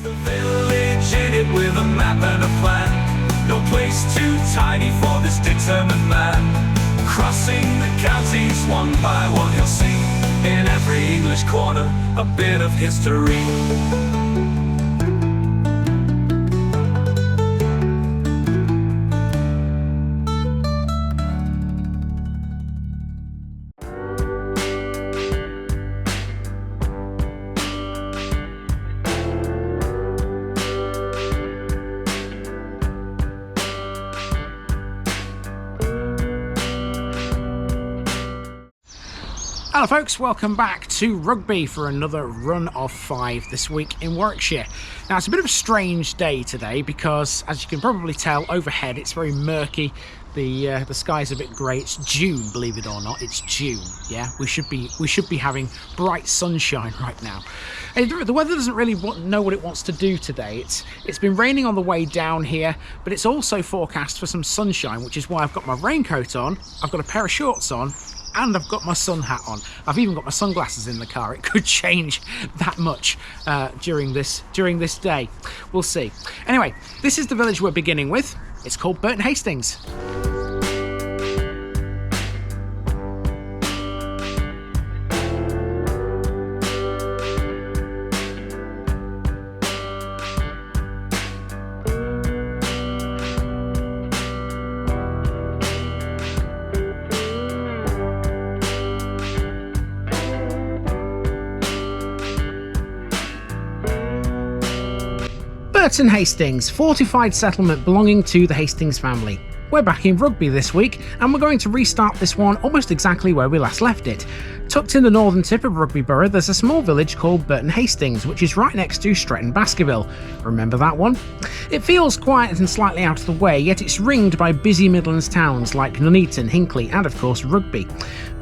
The village in it with a map and a plan. No place too tiny for this determined man. Crossing the counties one by one, you'll see in every English corner a bit of history. Hello folks, welcome back to Rugby for another run of 5 this week in Warwickshire. Now it's a bit of a strange day today because, as you can probably tell, overhead it's very murky. The sky's a bit grey. It's June, believe it or not. It's June. Yeah, we should be having bright sunshine right now. The weather doesn't really know what it wants to do today. It's been raining on the way down here, but it's also forecast for some sunshine, which is why I've got my raincoat on. I've got a pair of shorts on. And I've got my sun hat on. I've even got my sunglasses in the car. It could change that much during this day. We'll see. Anyway, this is the village we're beginning with. It's called Burton Hastings. Burton Hastings, fortified settlement belonging to the Hastings family. We're back in Rugby this week, and we're going to restart this one almost exactly where we last left it. Tucked in the northern tip of Rugby Borough, there's a small village called Burton Hastings, which is right next to Stretton Baskerville. Remember that one? It feels quiet and slightly out of the way, yet it's ringed by busy Midlands towns like Nuneaton, Hinckley, and of course Rugby.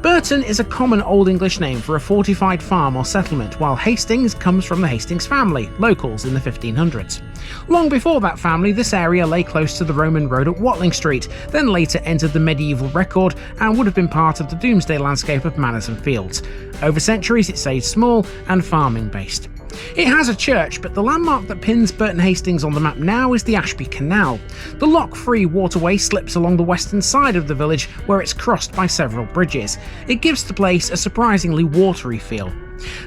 Burton is a common Old English name for a fortified farm or settlement, while Hastings comes from the Hastings family, locals in the 1500s. Long before that family, this area lay close to the Roman road at Watling Street, then later entered the medieval record and would have been part of the Domesday landscape of manors and fields. Over centuries it stayed small and farming based. It has a church, but the landmark that pins Burton Hastings on the map now is the Ashby Canal. The lock-free waterway slips along the western side of the village, where it's crossed by several bridges. It gives the place a surprisingly watery feel.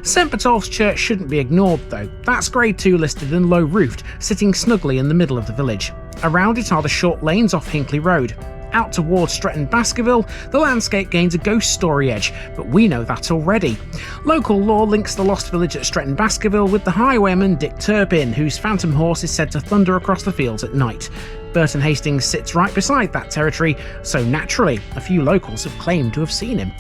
St Botolph's Church shouldn't be ignored though. That's Grade 2 listed and low-roofed, sitting snugly in the middle of the village. Around it are the short lanes off Hinckley Road. Out towards Stretton Baskerville, the landscape gains a ghost story edge, but we know that already. Local lore links the lost village at Stretton Baskerville with the highwayman Dick Turpin, whose phantom horse is said to thunder across the fields at night. Burton Hastings sits right beside that territory, so naturally, a few locals have claimed to have seen him.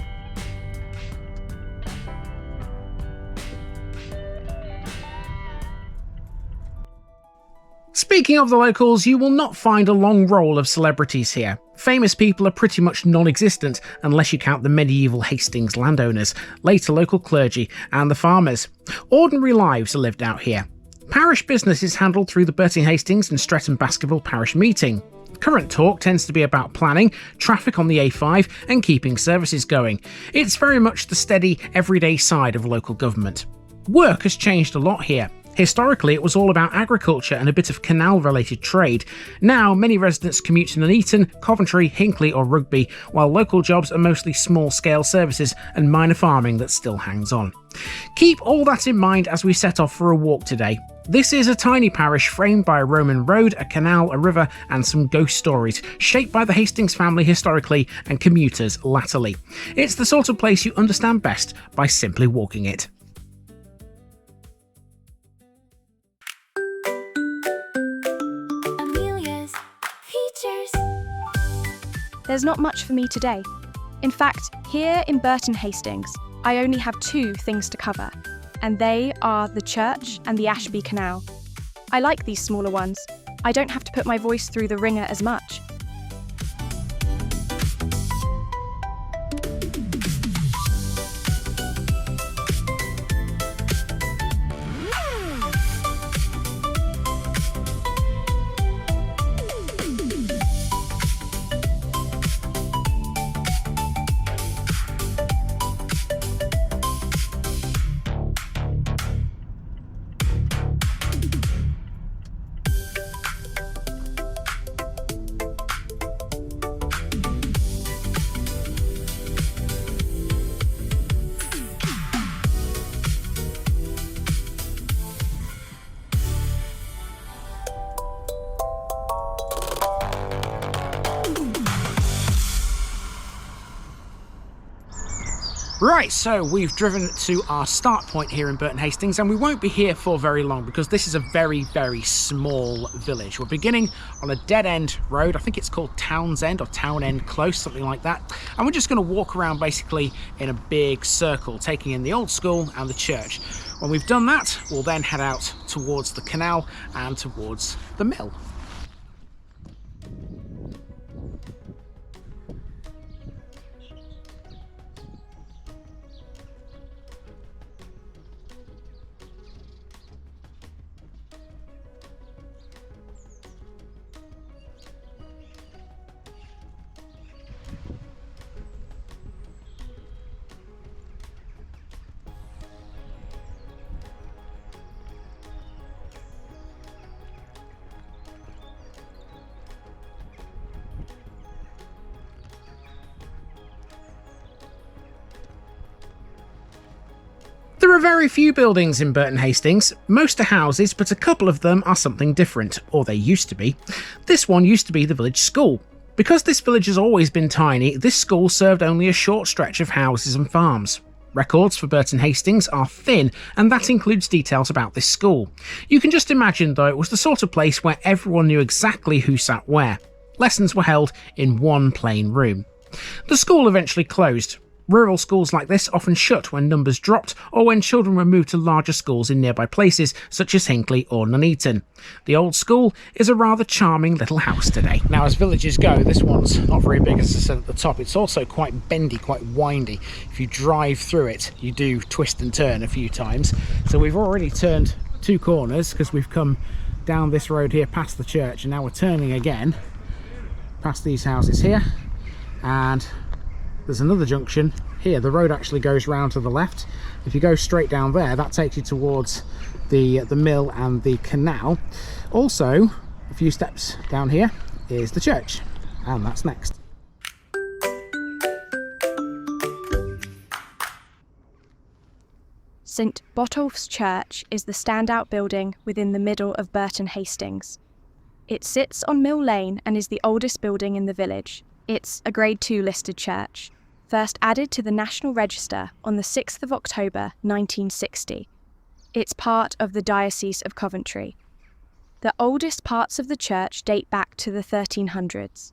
Speaking of the locals, you will not find a long roll of celebrities here. Famous people are pretty much non-existent unless you count the medieval Hastings landowners, later local clergy and the farmers. Ordinary lives are lived out here. Parish business is handled through the Burton Hastings and Stretton Baskerville parish meeting. Current talk tends to be about planning, traffic on the A5 and keeping services going. It's very much the steady, everyday side of local government. Work has changed a lot here. Historically, it was all about agriculture and a bit of canal-related trade. Now, many residents commute to Nuneaton, Coventry, Hinckley or Rugby, while local jobs are mostly small-scale services and minor farming that still hangs on. Keep all that in mind as we set off for a walk today. This is a tiny parish framed by a Roman road, a canal, a river and some ghost stories, shaped by the Hastings family historically and commuters latterly. It's the sort of place you understand best by simply walking it. There's not much for me today. In fact, here in Burton Hastings, I only have 2 things to cover, and they are the church and the Ashby Canal. I like these smaller ones. I don't have to put my voice through the ringer as much. Right, so we've driven to our start point here in Burton Hastings, and we won't be here for very long because this is a very, very small village. We're beginning on a dead-end road. I think it's called Townsend or Town End Close, something like that. And we're just going to walk around basically in a big circle, taking in the old school and the church. When we've done that, we'll then head out towards the canal and towards the mill. There are very few buildings in Burton Hastings. Most are houses, but a couple of them are something different, or they used to be. This one used to be the village school. Because this village has always been tiny, this school served only a short stretch of houses and farms. Records for Burton Hastings are thin, and that includes details about this school. You can just imagine, though, it was the sort of place where everyone knew exactly who sat where. Lessons were held in one plain room. The school eventually closed. Rural schools like this often shut when numbers dropped or when children were moved to larger schools in nearby places such as Hinckley or Nuneaton. The old school is a rather charming little house today. Now, as villages go, this one's not very big, as I said at the top. It's also quite bendy, quite windy. If you drive through it, you do twist and turn a few times. So we've already turned 2 corners because we've come down this road here past the church, and now we're turning again past these houses here, and there's another junction here. The road actually goes round to the left. If you go straight down there, that takes you towards the mill and the canal. Also, a few steps down here is the church, and that's next. St Botolph's Church is the standout building within the middle of Burton Hastings. It sits on Mill Lane and is the oldest building in the village. It's a Grade 2 listed church, first added to the National Register on the 6th of October 1960. It's part of the Diocese of Coventry. The oldest parts of the church date back to the 1300s.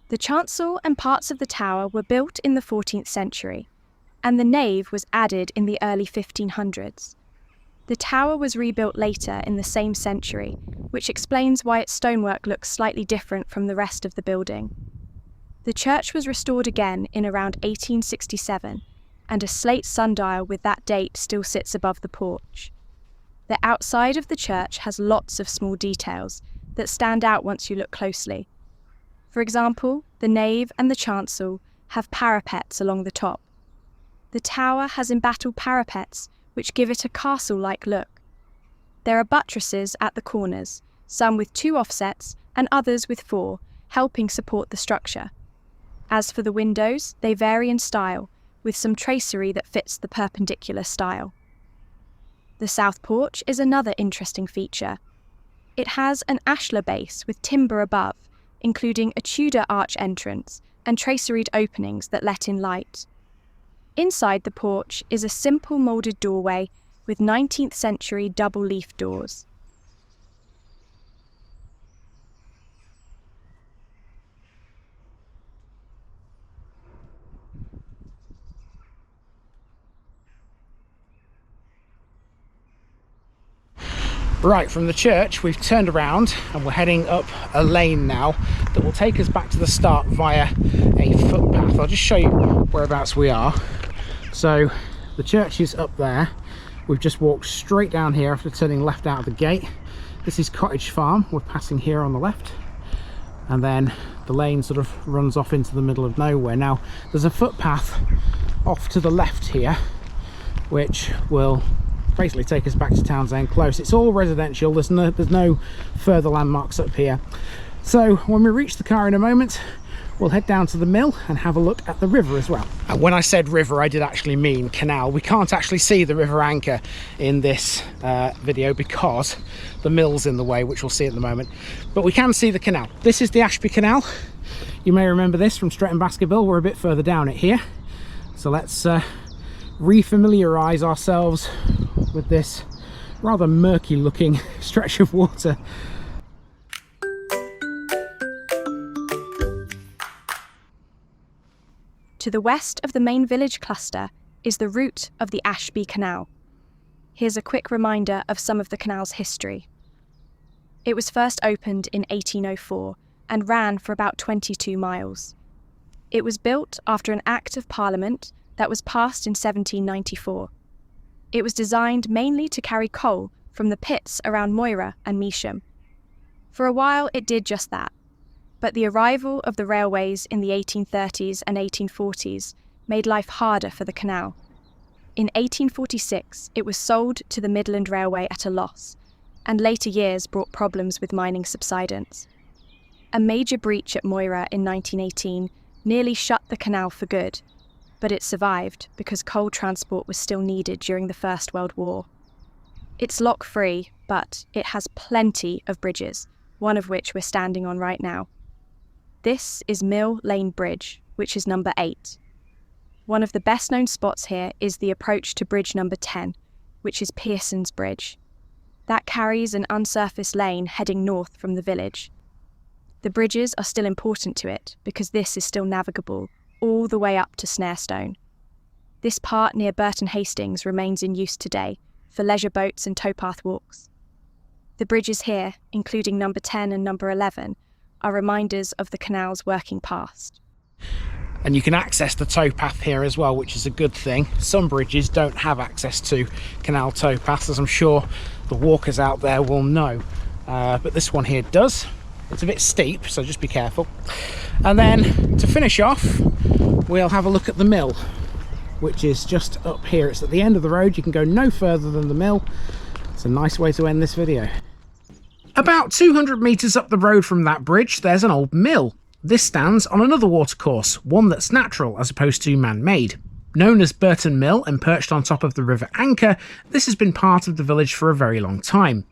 The chancel and parts of the tower were built in the 14th century, and the nave was added in the early 1500s. The tower was rebuilt later in the same century, which explains why its stonework looks slightly different from the rest of the building. The church was restored again in around 1867, and a slate sundial with that date still sits above the porch. The outside of the church has lots of small details that stand out once you look closely. For example, the nave and the chancel have parapets along the top. The tower has embattled parapets which give it a castle-like look. There are buttresses at the corners, some with 2 offsets and others with 4, helping support the structure. As for the windows, they vary in style, with some tracery that fits the perpendicular style. The south porch is another interesting feature. It has an ashlar base with timber above, including a Tudor arch entrance and traceried openings that let in light. Inside the porch is a simple moulded doorway with 19th century double-leaf doors. Right, from the church we've turned around and we're heading up a lane now that will take us back to the start via a footpath. I'll just show you whereabouts we are. So the church is up there. We've just walked straight down here after turning left out of the gate. This is Cottage Farm. We're passing here on the left, and then the lane sort of runs off into the middle of nowhere. Now there's a footpath off to the left here which will basically take us back to Townsend Close. It's all residential. There's no further landmarks up here. So when we reach the car in a moment, we'll head down to the mill and have a look at the river as well. And when I said river, I did actually mean canal. We can't actually see the river anchor in this video because the mill's in the way, which we'll see at the moment. But we can see the canal. This is the Ashby Canal. You may remember this from Stretton Baskerville. We're a bit further down it here. So let's re-familiarise ourselves with this rather murky looking stretch of water. To the west of the main village cluster is the route of the Ashby Canal. Here's a quick reminder of some of the canal's history. It was first opened in 1804 and ran for about 22 miles. It was built after an Act of Parliament that was passed in 1794. It was designed mainly to carry coal from the pits around Moira and Measham. For a while it did just that, but the arrival of the railways in the 1830s and 1840s made life harder for the canal. In 1846 it was sold to the Midland Railway at a loss, and later years brought problems with mining subsidence. A major breach at Moira in 1918 nearly shut the canal for good, but it survived because coal transport was still needed during the First World War. It's lock-free, but it has plenty of bridges, one of which we're standing on right now. This is Mill Lane Bridge, which is number 8. One of the best-known spots here is the approach to bridge number 10, which is Pearson's Bridge. That carries an unsurfaced lane heading north from the village. The bridges are still important to it because this is still navigable all the way up to Snarestone. This part near Burton Hastings remains in use today for leisure boats and towpath walks. The bridges here, including number 10 and number 11, are reminders of the canal's working past. And you can access the towpath here as well, which is a good thing. Some bridges don't have access to canal towpaths, as I'm sure the walkers out there will know. But this one here does. It's a bit steep, so just be careful. And then to finish off, we'll have a look at the mill, which is just up here. It's at the end of the road. You can go no further than the mill. It's a nice way to end this video. About 200 metres up the road from that bridge, there's an old mill. This stands on another watercourse, one that's natural as opposed to man-made. Known as Burton Mill and perched on top of the River Anker, this has been part of the village for a very long time.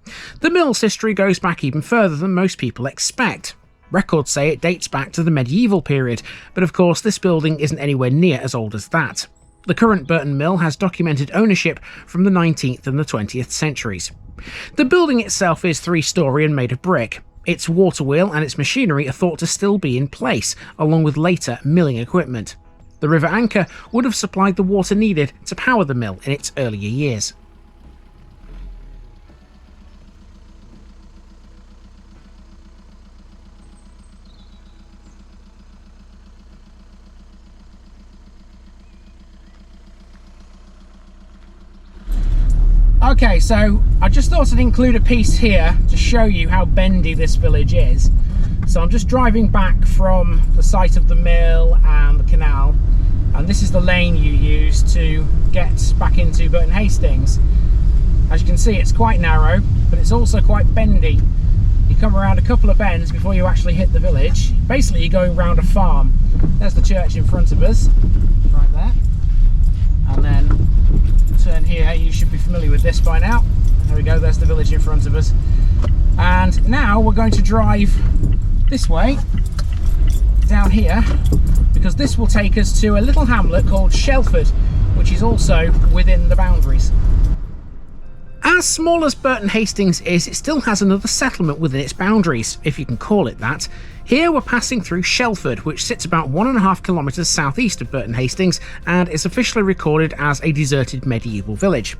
The mill's history goes back even further than most people expect. Records say it dates back to the medieval period, but of course this building isn't anywhere near as old as that. The current Burton Mill has documented ownership from the 19th and the 20th centuries. The building itself is 3-storey and made of brick. Its water wheel and its machinery are thought to still be in place, along with later milling equipment. The River Anker would have supplied the water needed to power the mill in its earlier years. Okay, so I just thought I'd include a piece here to show you how bendy this village is. So I'm just driving back from the site of the mill and the canal, and this is the lane you use to get back into Burton Hastings. As you can see, it's quite narrow, but it's also quite bendy. You come around a couple of bends before you actually hit the village. Basically, you're going round a farm. There's the church in front of us, right there. And then turn here. You should be familiar with this by now. There we go, there's the village in front of us. And now we're going to drive this way, down here, because this will take us to a little hamlet called Shelford, which is also within the boundaries. As small as Burton Hastings is, it still has another settlement within its boundaries, if you can call it that. Here we're passing through Shelford, which sits about 1.5 kilometres southeast of Burton Hastings and is officially recorded as a deserted medieval village.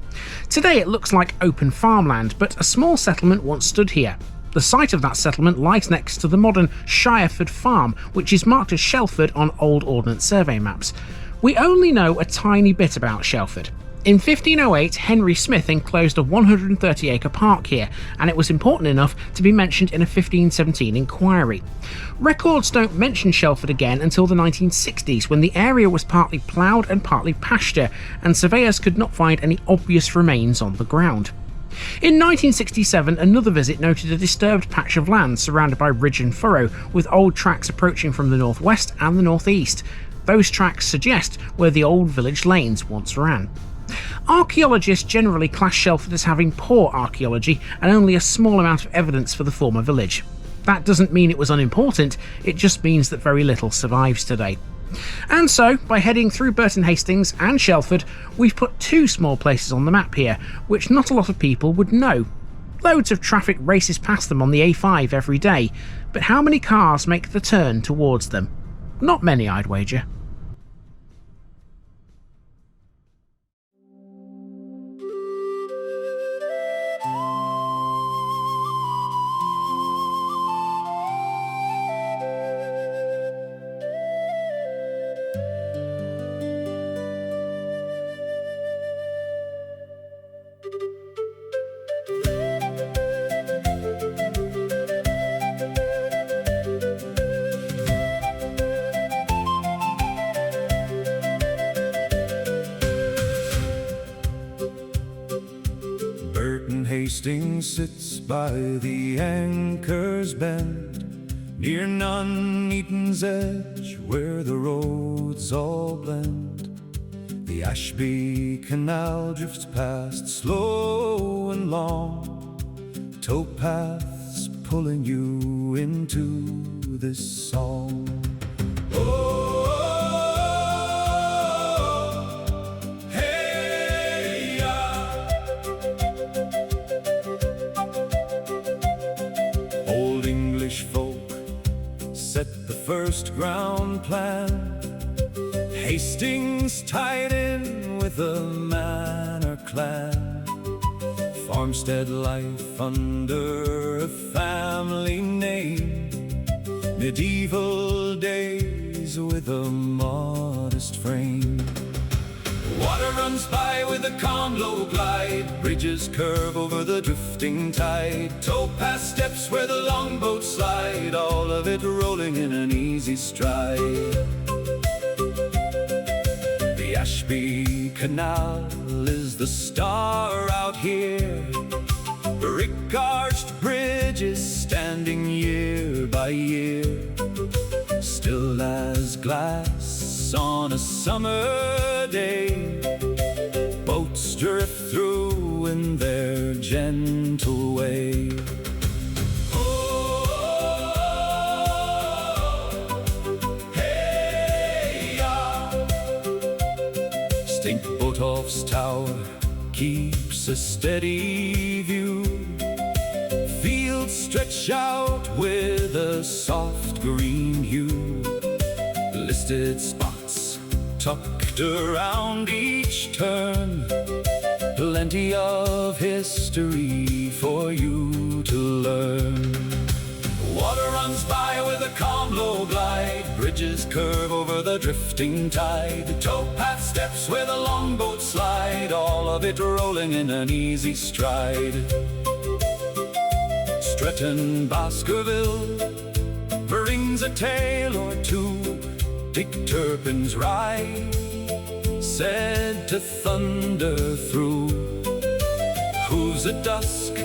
Today it looks like open farmland, but a small settlement once stood here. The site of that settlement lies next to the modern Shireford Farm, which is marked as Shelford on old Ordnance Survey maps. We only know a tiny bit about Shelford. In 1508, Henry Smith enclosed a 130-acre park here, and it was important enough to be mentioned in a 1517 inquiry. Records don't mention Shelford again until the 1960s, when the area was partly ploughed and partly pasture, and surveyors could not find any obvious remains on the ground. In 1967, another visit noted a disturbed patch of land surrounded by ridge and furrow, with old tracks approaching from the northwest and the northeast. Those tracks suggest where the old village lanes once ran. Archaeologists generally class Shelford as having poor archaeology and only a small amount of evidence for the former village. That doesn't mean it was unimportant, it just means that very little survives today. And so, by heading through Burton Hastings and Shelford, we've put two small places on the map here, which not a lot of people would know. Loads of traffic races past them on the A5 every day, but how many cars make the turn towards them? Not many, I'd wager. Hastings sits by the Anchor's Bend, near Nuneaton's edge, where the roads all blend. The Ashby Canal drifts past, slow and long, towpaths pulling you into this song. Set the first ground plan. Hastings tied in with the manor clan. Farmstead life under a family name. Medieval days with a modest frame. Water runs by with a calm low glide. Bridges curve over the drifting tide. Towpath steps where the longboats slide. All of it rolling in an easy stride. The Ashby Canal is the star out here. Brick-arched bridges standing year by year. Still as glass on a summer day. Boats drift through in their gentle way. St. Botolph's tower keeps a steady view. Fields stretch out with a soft green hue. Listed spots tucked around each turn. Plenty of history for you to learn. Water runs by with a calm low glide. Bridges curve over the drifting tide. Towpath steps where the longboats slide. All of it rolling in an easy stride. Stretton Baskerville brings a tale or two. Dick Turpin's ride, said to thunder through. Hooves at dusk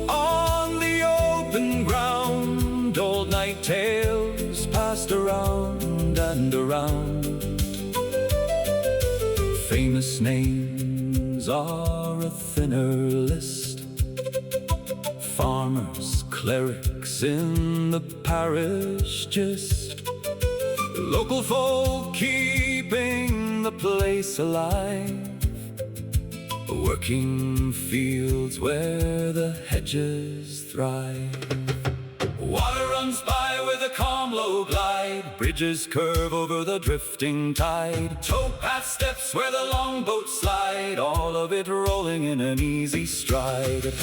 on the open ground. Old night tales passed around and around. Famous names are a thinner list. Farmers, clerics in the parish gist. Local folk keeping the place alive. Working fields where the hedges thrive. Water runs by with a calm low glide. Bridges curve over the drifting tide. Towpath steps where the longboats slide. All of it rolling in an easy stride.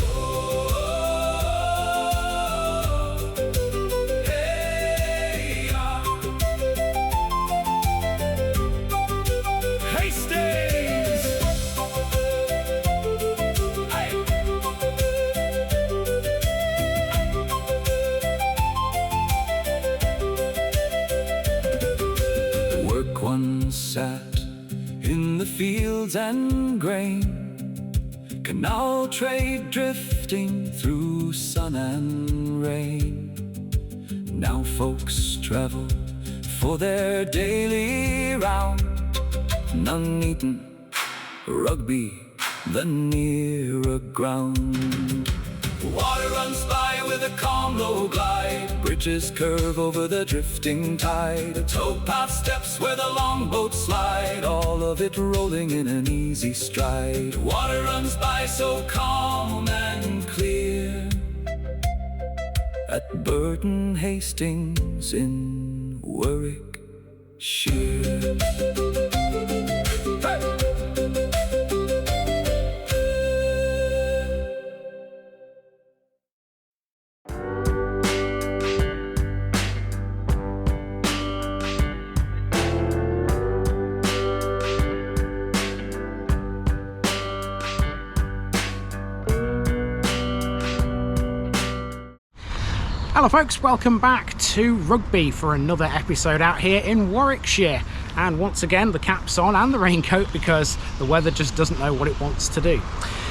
Sat in the fields and grain. Canal trade drifting through sun and rain. Now folks travel for their daily round. Nuneaton, Rugby, the nearer ground. Water runs by with a calm low glide. Bridges bridges curve over the drifting tide. The towpath steps where the longboats slide, all of it rolling in an easy stride. Water runs by so calm and clear at Burton, Hastings in Warwickshire. Hey! Hello folks, welcome back to Rugby for another episode out here in Warwickshire. And once again, the cap's on and the raincoat because the weather just doesn't know what it wants to do.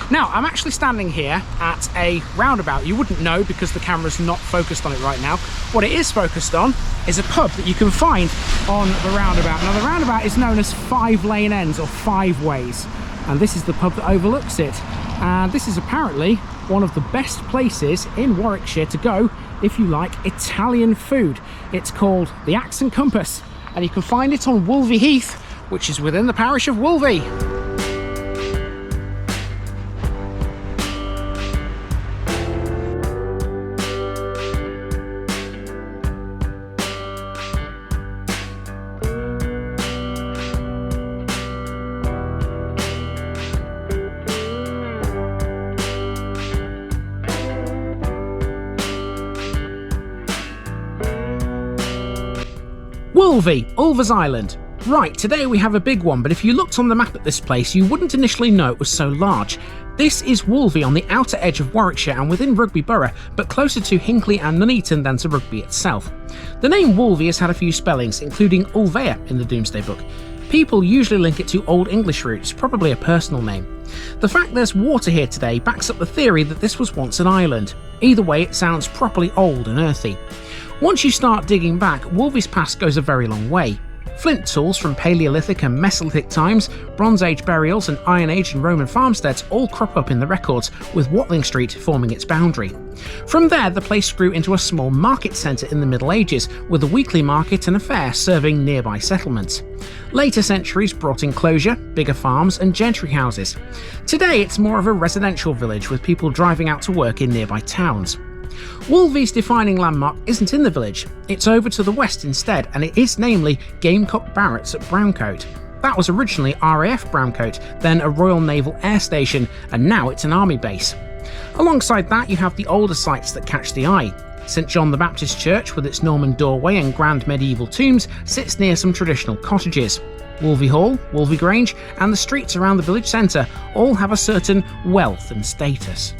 Now, I'm actually standing here at a roundabout. You wouldn't know because the camera's not focused on it right now. What it is focused on is a pub that you can find on the roundabout. Now, the roundabout is known as 5 lane ends or 5 ways. And this is the pub that overlooks it. And this is apparently one of the best places in Warwickshire to go if you like Italian food. It's called the Axe and Compass, and you can find it on Wolvey Heath, which is within the parish of Wolvey. Wolvey, Ulvers Island. Right, today we have a big one, but if you looked on the map at this place, you wouldn't initially know it was so large. This is Wolvey on the outer edge of Warwickshire and within Rugby Borough, but closer to Hinckley and Nuneaton than to Rugby itself. The name Wolvey has had a few spellings, including Ulvea in the Domesday Book. People usually link it to Old English roots, probably a personal name. The fact there's water here today backs up the theory that this was once an island. Either way, it sounds properly old and earthy. Once you start digging back, Wolvey's past goes a very long way. Flint tools from Paleolithic and Mesolithic times, Bronze Age burials and Iron Age and Roman farmsteads all crop up in the records, with Watling Street forming its boundary. From there, the place grew into a small market centre in the Middle Ages, with a weekly market and a fair serving nearby settlements. Later centuries brought enclosure, bigger farms and gentry houses. Today it's more of a residential village with people driving out to work in nearby towns. Wolvey's defining landmark isn't in the village, it's over to the west instead, and it is namely Gamecock Barracks at Browncoat. That was originally RAF Browncoat, then a Royal Naval Air Station, and now it's an army base. Alongside that you have the older sites that catch the eye. St John the Baptist Church with its Norman doorway and grand medieval tombs sits near some traditional cottages. Wolvey Hall, Wolvey Grange and the streets around the village centre all have a certain wealth and status.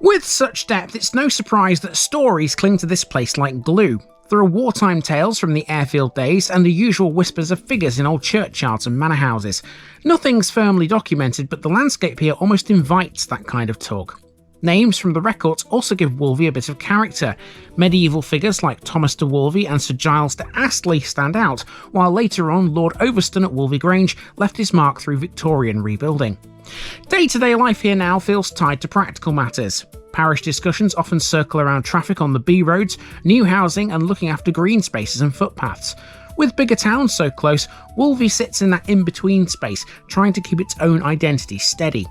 With such depth, it's no surprise that stories cling to this place like glue. There are wartime tales from the airfield days and the usual whispers of figures in old churchyards and manor houses. Nothing's firmly documented, but the landscape here almost invites that kind of talk. Names from the records also give Wolvey a bit of character. Medieval figures like Thomas de Wolvey and Sir Giles de Astley stand out, while later on Lord Overston at Wolvey Grange left his mark through Victorian rebuilding. Day-to-day life here now feels tied to practical matters. Parish discussions often circle around traffic on the B roads, new housing and looking after green spaces and footpaths. With bigger towns so close, Wolvey sits in that in-between space, trying to keep its own identity steady.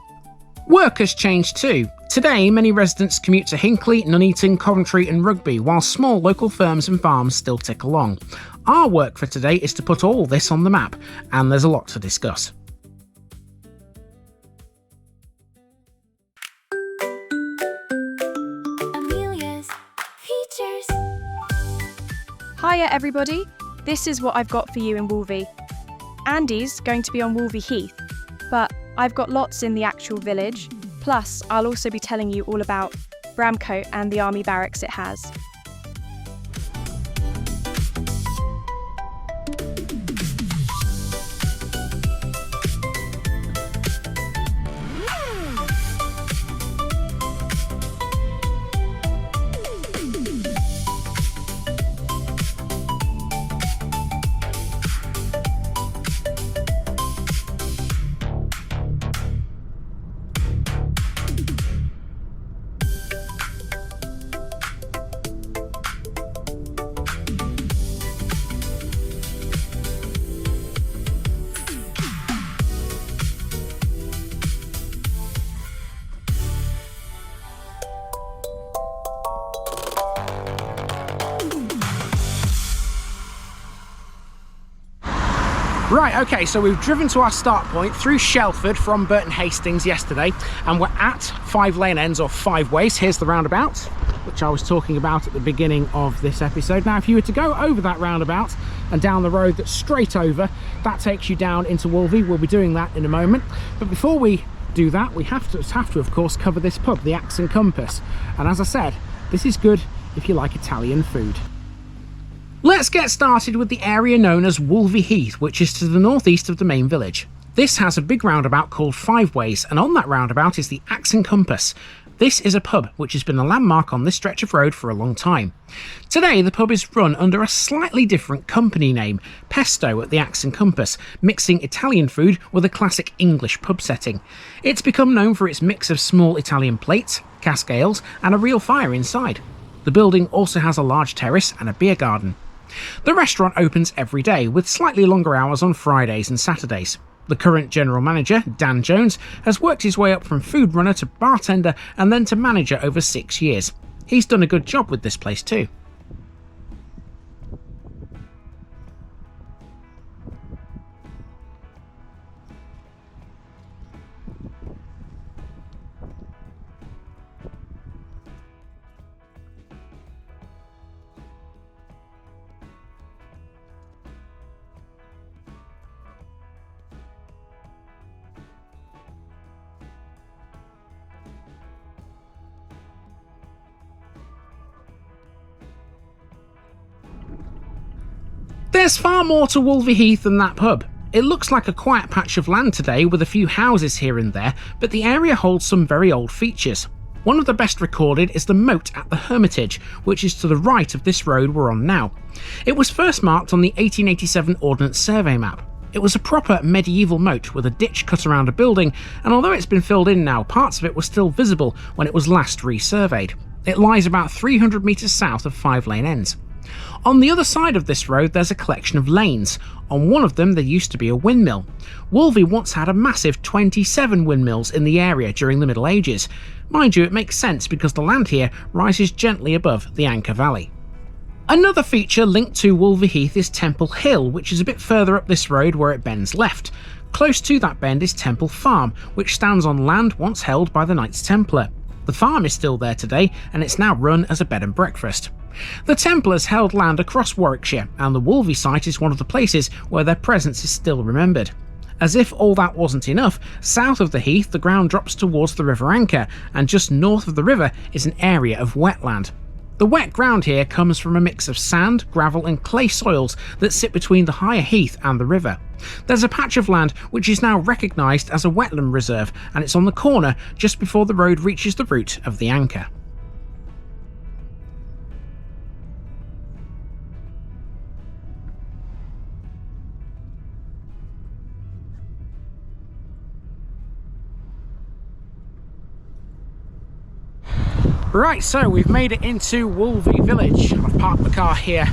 Work has changed too. Today, many residents commute to Hinckley, Nuneaton, Coventry and Rugby, while small local firms and farms still tick along. Our work for today is to put all this on the map, and there's a lot to discuss. Hiya everybody, this is what I've got for you in Wolvey. Andy's going to be on Wolvey Heath, but I've got lots in the actual village, plus I'll also be telling you all about Browncoat and the army barracks it has. Right, okay, so we've driven to our start point through Shelford from Burton Hastings yesterday, and we're at 5 lane ends, or 5 ways. Here's the roundabout, which I was talking about at the beginning of this episode. Now, if you were to go over that roundabout and down the road that's straight over, that takes you down into Wolvey. We'll be doing that in a moment. But before we do that, we have to, of course, cover this pub, the Axe and Compass. And as I said, this is good if you like Italian food. Let's get started with the area known as Wolvey Heath, which is to the northeast of the main village. This has a big roundabout called 5 Ways, and on that roundabout is the Axe and Compass. This is a pub which has been a landmark on this stretch of road for a long time. Today the pub is run under a slightly different company name, Pesto at the Axe and Compass, mixing Italian food with a classic English pub setting. It's become known for its mix of small Italian plates, cask ales and a real fire inside. The building also has a large terrace and a beer garden. The restaurant opens every day, with slightly longer hours on Fridays and Saturdays. The current general manager, Dan Jones, has worked his way up from food runner to bartender and then to manager over 6 years. He's done a good job with this place too. There's far more to Wolvey Heath than that pub. It looks like a quiet patch of land today with a few houses here and there, but the area holds some very old features. One of the best recorded is the moat at the Hermitage, which is to the right of this road we're on now. It was first marked on the 1887 Ordnance Survey map. It was a proper medieval moat with a ditch cut around a building, and although it's been filled in now, parts of it were still visible when it was last resurveyed. It lies about 300 metres south of 5 lane ends. On the other side of this road there's a collection of lanes. On one of them there used to be a windmill. Wolvey once had a massive 27 windmills in the area during the Middle Ages. Mind you, it makes sense because the land here rises gently above the Anker Valley. Another feature linked to Wolvey Heath is Temple Hill, which is a bit further up this road where it bends left. Close to that bend is Temple Farm, which stands on land once held by the Knights Templar. The farm is still there today, and it's now run as a bed and breakfast. The Templars held land across Warwickshire, and the Wolvey site is one of the places where their presence is still remembered. As if all that wasn't enough, south of the heath the ground drops towards the River Anker, and just north of the river is an area of wetland. The wet ground here comes from a mix of sand, gravel and clay soils that sit between the higher heath and the river. There's a patch of land which is now recognised as a wetland reserve, and it's on the corner just before the road reaches the route of the Anker. Right, so we've made it into Wolvey Village. I've parked the car here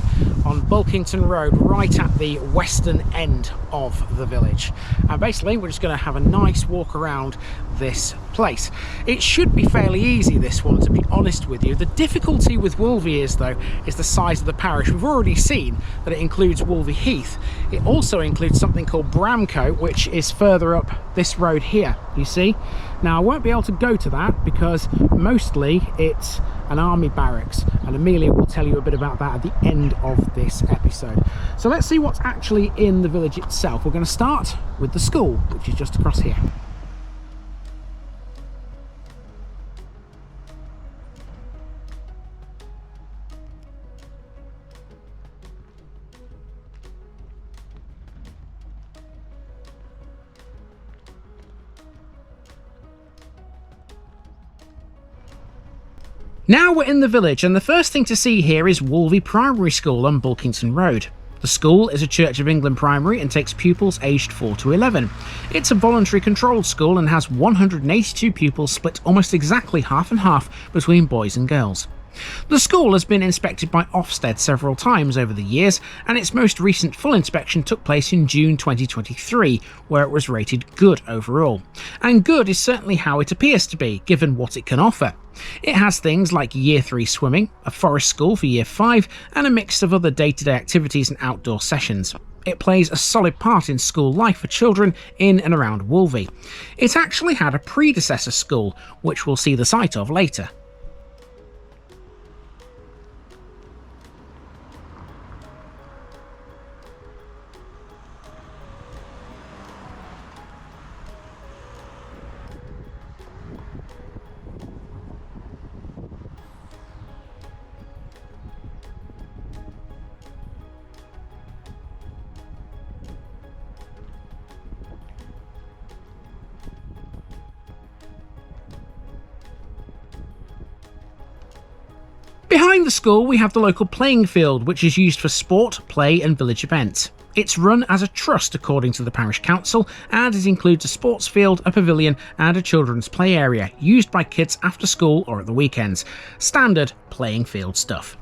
on Bulkington Road, right at the western end of the village. And basically, we're just going to have a nice walk around this place. It should be fairly easy, this one, to be honest with you. The difficulty with Wolvey is the size of the parish. We've already seen that it includes Wolvey Heath. It also includes something called Bramcote, which is further up this road here, you see. Now, I won't be able to go to that because mostly it's an army barracks, and Amelia will tell you a bit about that at the end of this episode. So let's see what's actually in the village itself. We're going to start with the school, which is just across here. Now we're in the village, and the first thing to see here is Wolvey Primary School on Bulkington Road. The school is a Church of England primary and takes pupils aged 4 to 11. It's a voluntary controlled school and has 182 pupils split almost exactly half and half between boys and girls. The school has been inspected by Ofsted several times over the years, and its most recent full inspection took place in June 2023, where it was rated good overall. And good is certainly how it appears to be, given what it can offer. It has things like Year 3 swimming, a forest school for Year 5, and a mix of other day-to-day activities and outdoor sessions. It plays a solid part in school life for children in and around Wolvey. It actually had a predecessor school, which we'll see the site of later. Behind the school we have the local playing field, which is used for sport, play and village events. It's run as a trust according to the parish council, and it includes a sports field, a pavilion and a children's play area, used by kids after school or at the weekends. Standard playing field stuff.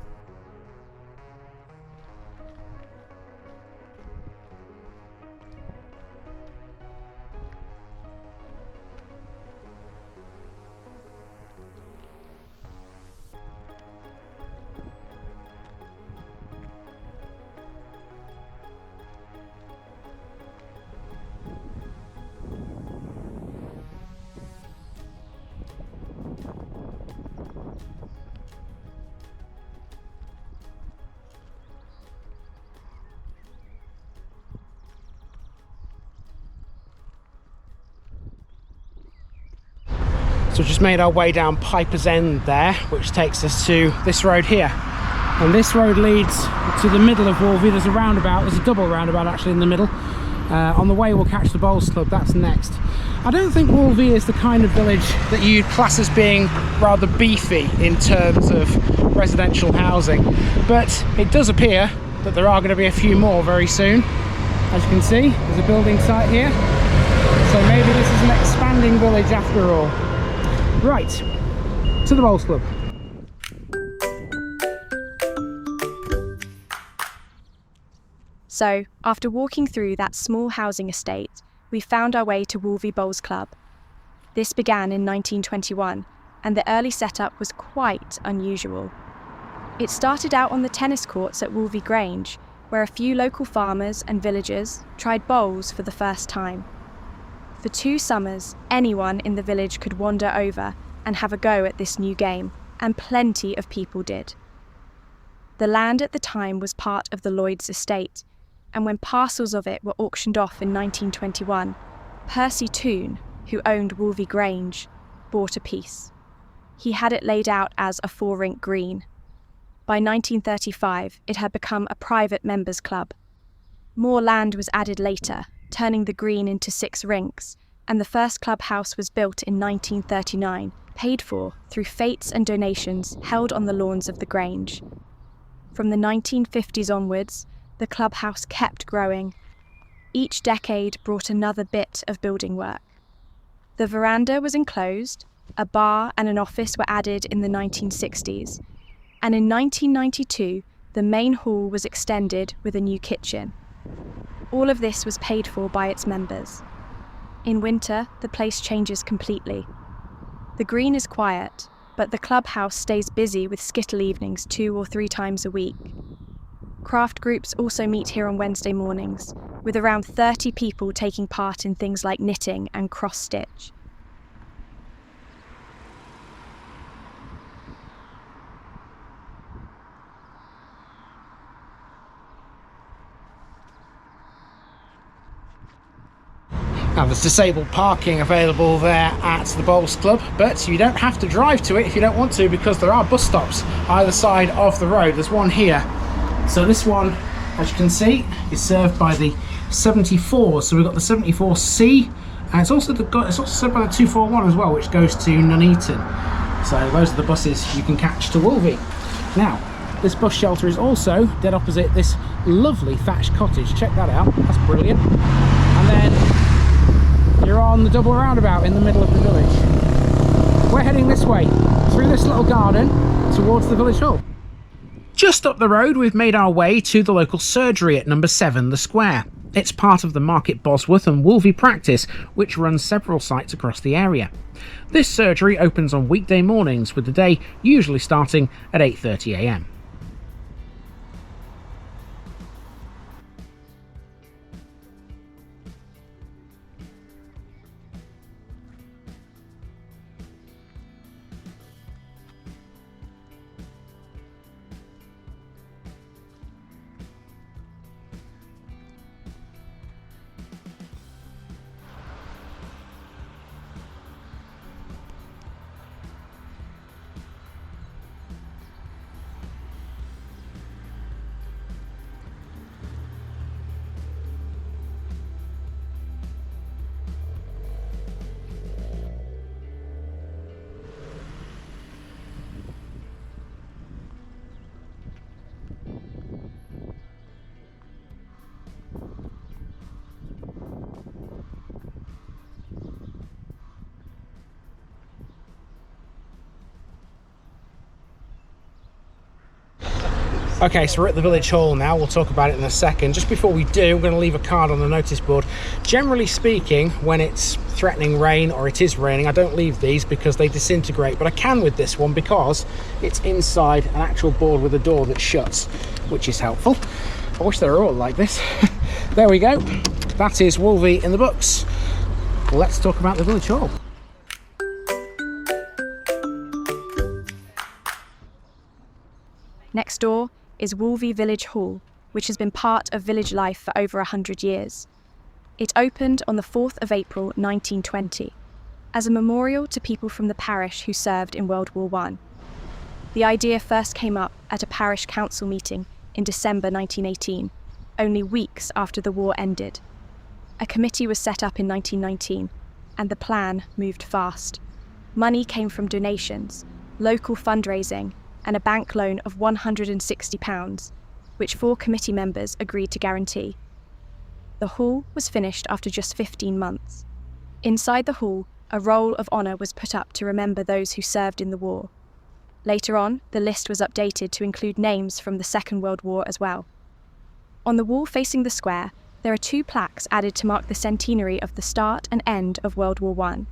So we've just made our way down Piper's End there, which takes us to this road here. And this road leads to the middle of Wolvey. There's a roundabout, there's a double roundabout actually in the middle. On the way we'll catch the Bowls Club, that's next. I don't think Wolvey is the kind of village that you'd class as being rather beefy in terms of residential housing, but it does appear that there are going to be a few more very soon. As you can see, there's a building site here, so maybe this is an expanding village after all. Right, to the Bowls Club. So, after walking through that small housing estate, we found our way to Wolvey Bowls Club. This began in 1921, and the early setup was quite unusual. It started out on the tennis courts at Wolvey Grange, where a few local farmers and villagers tried bowls for the first time. For 2 summers, anyone in the village could wander over and have a go at this new game, and plenty of people did. The land at the time was part of the Lloyds estate, and when parcels of it were auctioned off in 1921, Percy Toone, who owned Wolvey Grange, bought a piece. He had it laid out as a 4-rink green. By 1935, it had become a private members' club. More land was added later, turning the green into 6 rinks, and the first clubhouse was built in 1939, paid for through fetes and donations held on the lawns of the Grange. From the 1950s onwards, the clubhouse kept growing. Each decade brought another bit of building work. The veranda was enclosed, a bar and an office were added in the 1960s, and in 1992, the main hall was extended with a new kitchen. All of this was paid for by its members. In winter, the place changes completely. The green is quiet, but the clubhouse stays busy with skittle evenings 2 or 3 times a week. Craft groups also meet here on Wednesday mornings, with around 30 people taking part in things like knitting and cross-stitch. Now there's disabled parking available there at the Bowls Club, but you don't have to drive to it if you don't want to, because there are bus stops either side of the road. There's one here. So this one, as you can see, is served by the 74. So we've got the 74C, and it's also served by the 241 as well, which goes to Nuneaton. So those are the buses you can catch to Wolvey. Now, this bus shelter is also dead opposite this lovely thatched cottage. Check that out, that's brilliant. And then you're on the double roundabout in the middle of the village. We're heading this way, through this little garden, towards the village hall. Just up the road, we've made our way to the local surgery at number 7, The Square. It's part of the Market Bosworth and Wolvey practice, which runs several sites across the area. This surgery opens on weekday mornings, with the day usually starting at 8:30 AM. Okay, so we're at the village hall now. We'll talk about it in a second. Just before we do, we're going to leave a card on the notice board. Generally speaking, when it's threatening rain or it is raining, I don't leave these because they disintegrate, but I can with this one because it's inside an actual board with a door that shuts, which is helpful. I wish they were all like this. There we go. That is Wolvey in the books. Let's talk about the village hall. Next door is Wolvey Village Hall, which has been part of village life for over 100 years. It opened on the 4th of April 1920 as a memorial to people from the parish who served in World War I. The idea first came up at a parish council meeting in December 1918, only weeks after the war ended. A committee was set up in 1919, and the plan moved fast. Money came from donations, local fundraising, and a bank loan of £160, which 4 committee members agreed to guarantee. The hall was finished after just 15 months. Inside the hall, a roll of honour was put up to remember those who served in the war. Later on, the list was updated to include names from the Second World War as well. On the wall facing the square, there are 2 plaques added to mark the centenary of the start and end of World War I.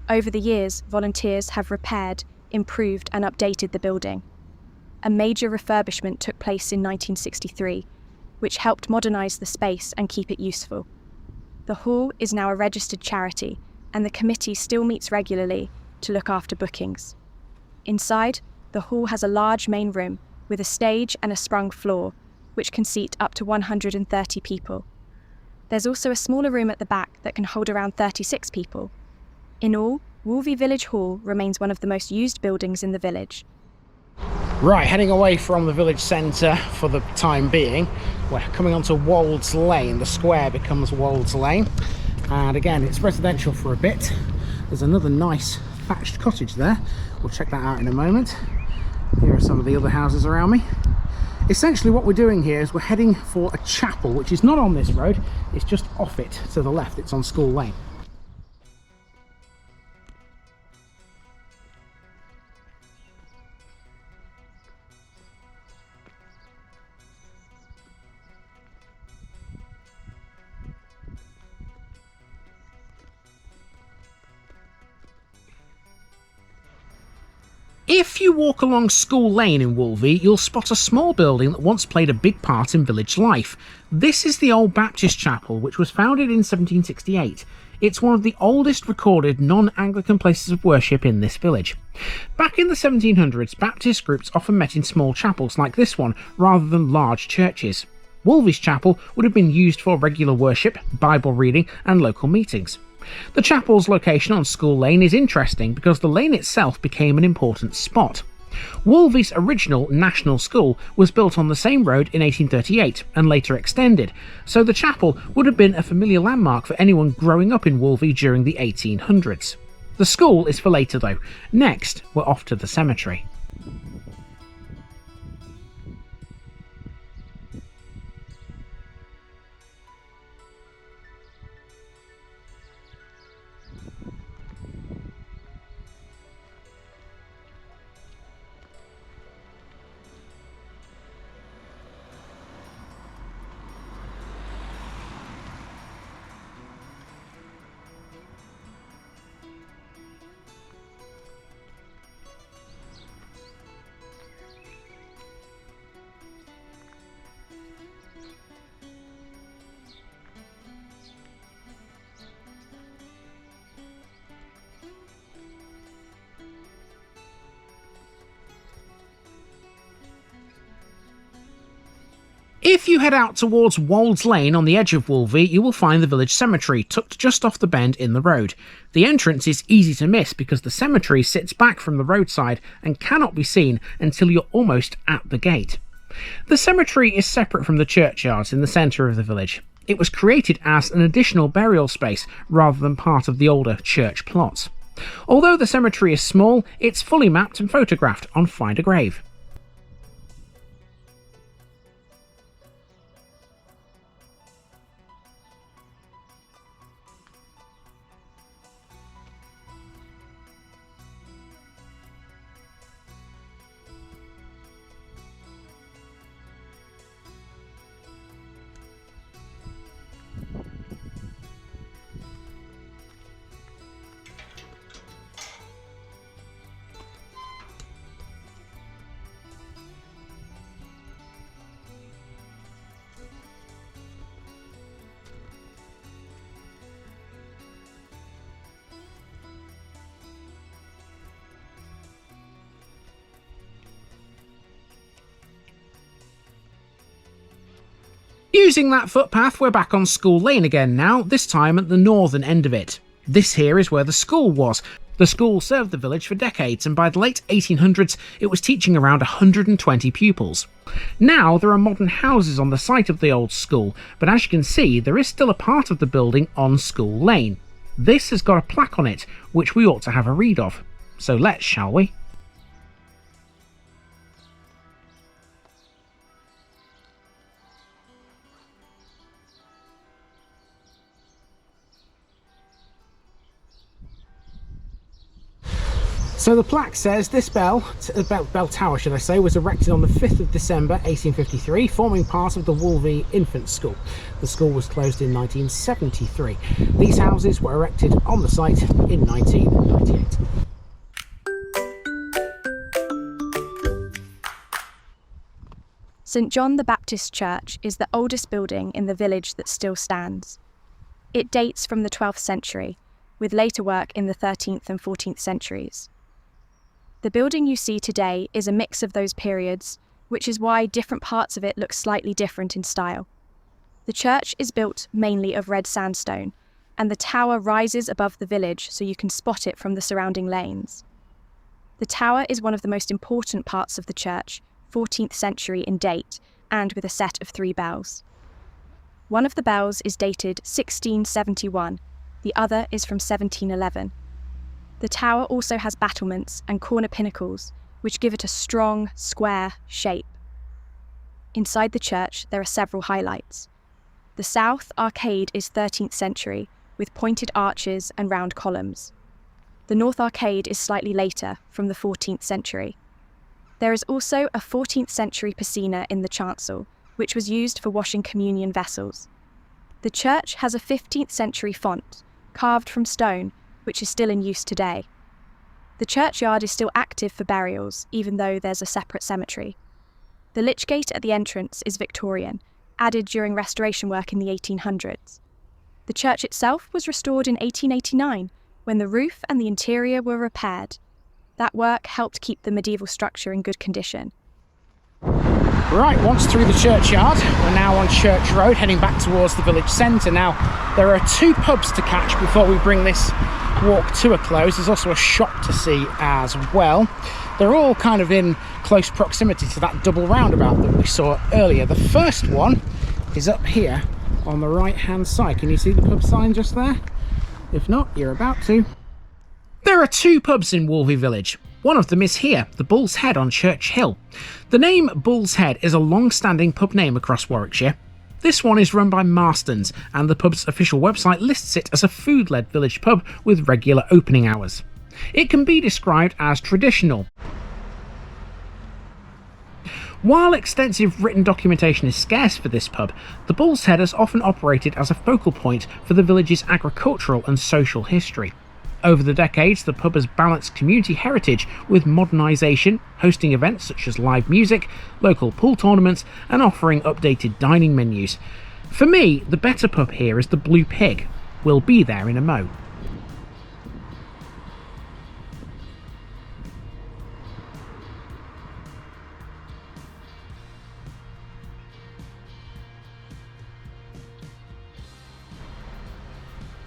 Over the years, volunteers have repaired, improved and updated the building. A major refurbishment took place in 1963, which helped modernise the space and keep it useful. The hall is now a registered charity, and the committee still meets regularly to look after bookings. Inside, the hall has a large main room with a stage and a sprung floor, which can seat up to 130 people. There's also a smaller room at the back that can hold around 36 people. In all, Wolvey Village Hall remains one of the most used buildings in the village. Right, heading away from the village centre for the time being, we're coming onto Wolds Lane. The square becomes Wolds Lane, and again it's residential for a bit. There's another nice thatched cottage there. We'll check that out in a moment. Here are some of the other houses around me. Essentially what we're doing here is we're heading for a chapel, which is not on this road, it's just off it to the left. It's on School Lane. If you walk along School Lane in Wolvey, you'll spot a small building that once played a big part in village life. This is the Old Baptist Chapel, which was founded in 1768. It's one of the oldest recorded non-Anglican places of worship in this village. Back in the 1700s, Baptist groups often met in small chapels like this one, rather than large churches. Wolvey's chapel would have been used for regular worship, Bible reading and local meetings. The chapel's location on School Lane is interesting because the lane itself became an important spot. Wolvey's original national school was built on the same road in 1838 and later extended, so the chapel would have been a familiar landmark for anyone growing up in Wolvey during the 1800s. The school is for later though. Next, we're off to the cemetery. If you head out towards Wolds Lane on the edge of Wolvey, you will find the village cemetery tucked just off the bend in the road. The entrance is easy to miss because the cemetery sits back from the roadside and cannot be seen until you're almost at the gate. The cemetery is separate from the churchyards in the centre of the village. It was created as an additional burial space rather than part of the older church plots. Although the cemetery is small, it's fully mapped and photographed on Find a Grave. Using that footpath, we're back on School Lane again now, this time at the northern end of it. This here is where the school was. The school served the village for decades, and by the late 1800s it was teaching around 120 pupils. Now there are modern houses on the site of the old school, but as you can see there is still a part of the building on School Lane. This has got a plaque on it, which we ought to have a read of. So let's, shall we? So the plaque says this bell tower should I say, was erected on the 5th of December 1853, forming part of the Wolvey Infant School. The school was closed in 1973. These houses were erected on the site in 1998. St John the Baptist Church is the oldest building in the village that still stands. It dates from the 12th century, with later work in the 13th and 14th centuries. The building you see today is a mix of those periods, which is why different parts of it look slightly different in style. The church is built mainly of red sandstone, and the tower rises above the village so you can spot it from the surrounding lanes. The tower is one of the most important parts of the church, 14th century in date, and with a set of 3 bells. One of the bells is dated 1671, the other is from 1711. The tower also has battlements and corner pinnacles, which give it a strong, square shape. Inside the church, there are several highlights. The south arcade is 13th century, with pointed arches and round columns. The north arcade is slightly later, from the 14th century. There is also a 14th century piscina in the chancel, which was used for washing communion vessels. The church has a 15th century font, carved from stone, which is still in use today. The churchyard is still active for burials, even though there's a separate cemetery. The lich gate at the entrance is Victorian, added during restoration work in the 1800s. The church itself was restored in 1889, when the roof and the interior were repaired. That work helped keep the medieval structure in good condition. Right, once through the churchyard, we're now on Church Road, heading back towards the village centre. Now, there are 2 pubs to catch before we bring this walk to a close. There's also a shop to see as well. They're all kind of in close proximity to that double roundabout that we saw earlier. The first one is up here on the right-hand side. Can you see the pub sign just there? If not, you're about to. There are 2 pubs in Wolvey Village. One of them is here, the Bull's Head on Church Hill. The name Bull's Head is a long-standing pub name across Warwickshire. This one is run by Marston's, and the pub's official website lists it as a food-led village pub with regular opening hours. It can be described as traditional. While extensive written documentation is scarce for this pub, the Bull's Head has often operated as a focal point for the village's agricultural and social history. Over the decades, the pub has balanced community heritage with modernisation, hosting events such as live music, local pool tournaments, and offering updated dining menus. For me, the better pub here is the Blue Pig. We'll be there in a mo.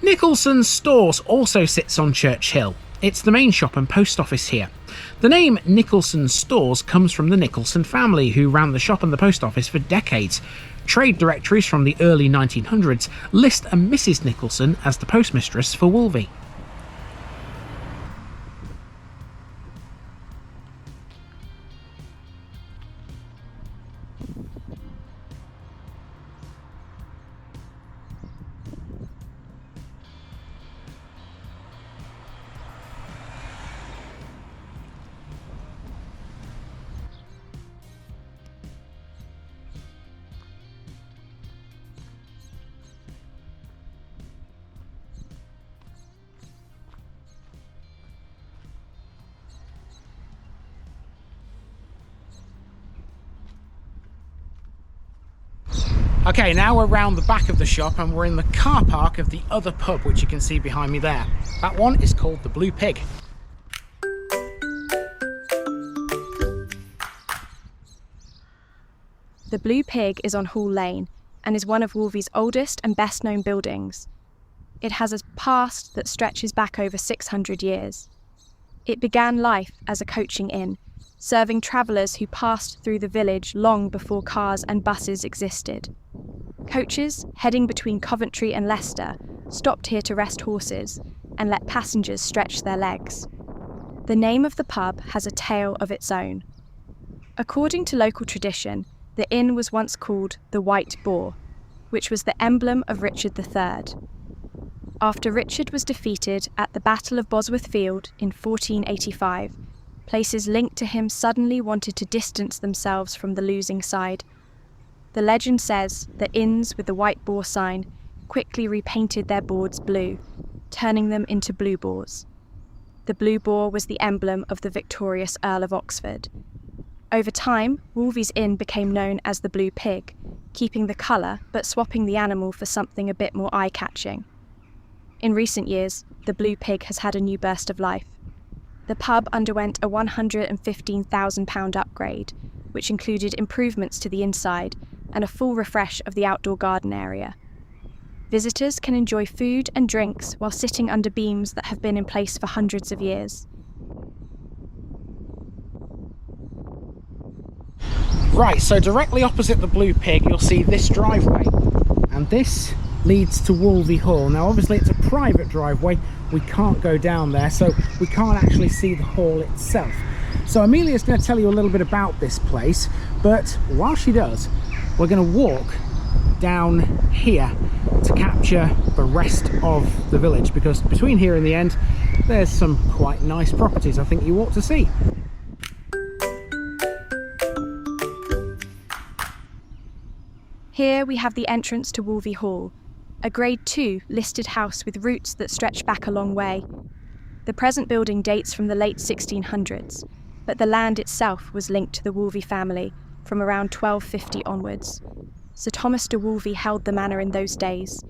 Nicholson's Stores also sits on Church Hill. It's the main shop and post office here. The name Nicholson's Stores comes from the Nicholson family, who ran the shop and the post office for decades. Trade directories from the early 1900s list a Mrs. Nicholson as the postmistress for Wolvey. Okay, now we're round the back of the shop and we're in the car park of the other pub, which you can see behind me there. That one is called the Blue Pig. The Blue Pig is on Hall Lane, and is one of Wolvey's oldest and best-known buildings. It has a past that stretches back over 600 years. It began life as a coaching inn, serving travellers who passed through the village long before cars and buses existed. Coaches, heading between Coventry and Leicester, stopped here to rest horses and let passengers stretch their legs. The name of the pub has a tale of its own. According to local tradition, the inn was once called the White Boar, which was the emblem of Richard III. After Richard was defeated at the Battle of Bosworth Field in 1485, places linked to him suddenly wanted to distance themselves from the losing side. The legend says that inns with the White Boar sign quickly repainted their boards blue, turning them into blue boars. The blue boar was the emblem of the victorious Earl of Oxford. Over time, Wolvey's inn became known as the Blue Pig, keeping the colour but swapping the animal for something a bit more eye-catching. In recent years, the Blue Pig has had a new burst of life. The pub underwent a £115,000 upgrade, which included improvements to the inside and a full refresh of the outdoor garden area. Visitors can enjoy food and drinks while sitting under beams that have been in place for hundreds of years. Right, so directly opposite the Blue Pig you'll see this driveway, and this leads to Wolvey Hall. Now obviously it's a private driveway, we can't go down there, so we can't actually see the hall itself. So Amelia's going to tell you a little bit about this place, but while she does, we're going to walk down here to capture the rest of the village, because between here and the end there's some quite nice properties I think you ought to see. Here we have the entrance to Wolvey Hall, a Grade 2 listed house with roots that stretch back a long way. The present building dates from the late 1600s, but the land itself was linked to the Wolvey family from around 1250 onwards. Sir Thomas de Wolvey held the manor in those days,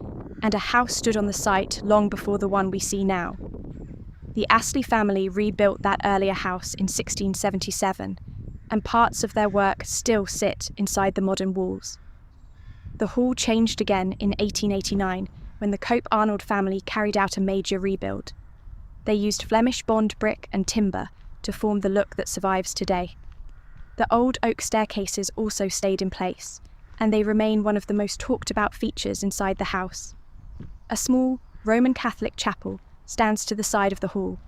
and a house stood on the site long before the one we see now. The Astley family rebuilt that earlier house in 1677, and parts of their work still sit inside the modern walls. The hall changed again in 1889 when the Cope-Arnold family carried out a major rebuild. They used Flemish bond brick and timber to form the look that survives today. The old oak staircases also stayed in place, and they remain one of the most talked about features inside the house. A small Roman Catholic chapel stands to the side of the hall.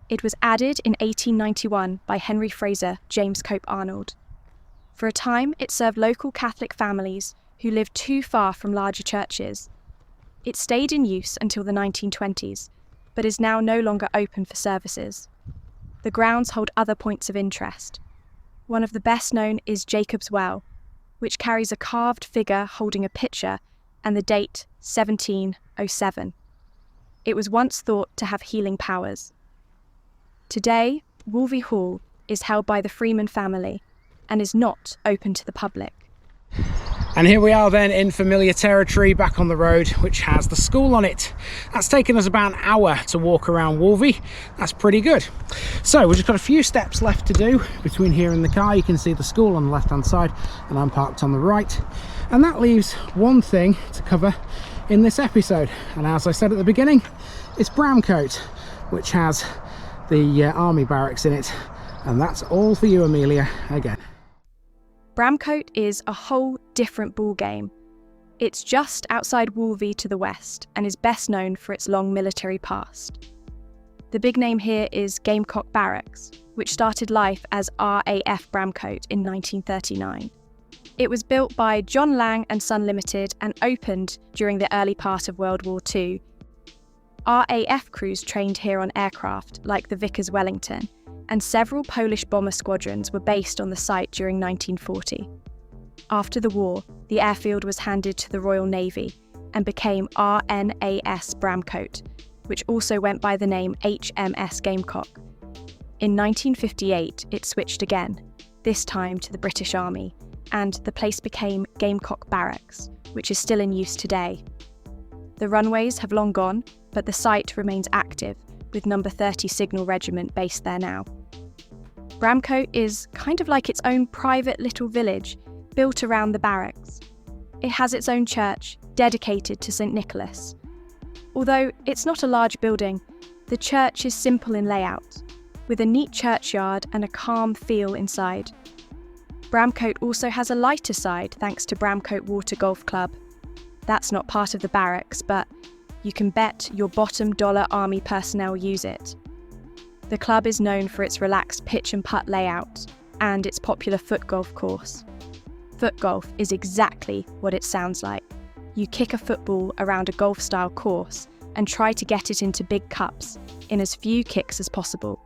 It was added in 1891 by Henry Fraser, James Cope-Arnold. For a time, it served local Catholic families who lived too far from larger churches. It stayed in use until the 1920s, but is now no longer open for services. The grounds hold other points of interest. One of the best known is Jacob's Well, which carries a carved figure holding a pitcher and the date 1707. It was once thought to have healing powers. Today, Wolvey Hall is held by the Freeman family and is not open to the public. And here we are then in familiar territory, back on the road, which has the school on it. That's taken us about an hour to walk around Wolvey. That's pretty good. So we've just got a few steps left to do between here and the car. You can see the school on the left hand side and I'm parked on the right. And that leaves one thing to cover in this episode. And as I said at the beginning, it's Bramcote, which has the army barracks in it. And that's all for you, Amelia, again. Bramcote is a whole different ballgame. It's just outside Wolvey to the west and is best known for its long military past. The big name here is Gamecock Barracks, which started life as RAF Bramcote in 1939. It was built by John Lang and Son Limited and opened during the early part of World War II. RAF crews trained here on aircraft like the Vickers Wellington, and several Polish bomber squadrons were based on the site during 1940. After the war, the airfield was handed to the Royal Navy and became RNAS Bramcote, which also went by the name HMS Gamecock. In 1958, it switched again, this time to the British Army, and the place became Gamecock Barracks, which is still in use today. The runways have long gone, but the site remains active, with No. 30 Signal Regiment based there now. Bramcote is kind of like its own private little village built around the barracks. It has its own church, dedicated to St. Nicholas. Although it's not a large building, the church is simple in layout, with a neat churchyard and a calm feel inside. Bramcote also has a lighter side thanks to Bramcote Water Golf Club. That's not part of the barracks, but you can bet your bottom dollar army personnel use it. The club is known for its relaxed pitch and putt layout and its popular foot golf course. Foot golf is exactly what it sounds like. You kick a football around a golf-style course and try to get it into big cups in as few kicks as possible.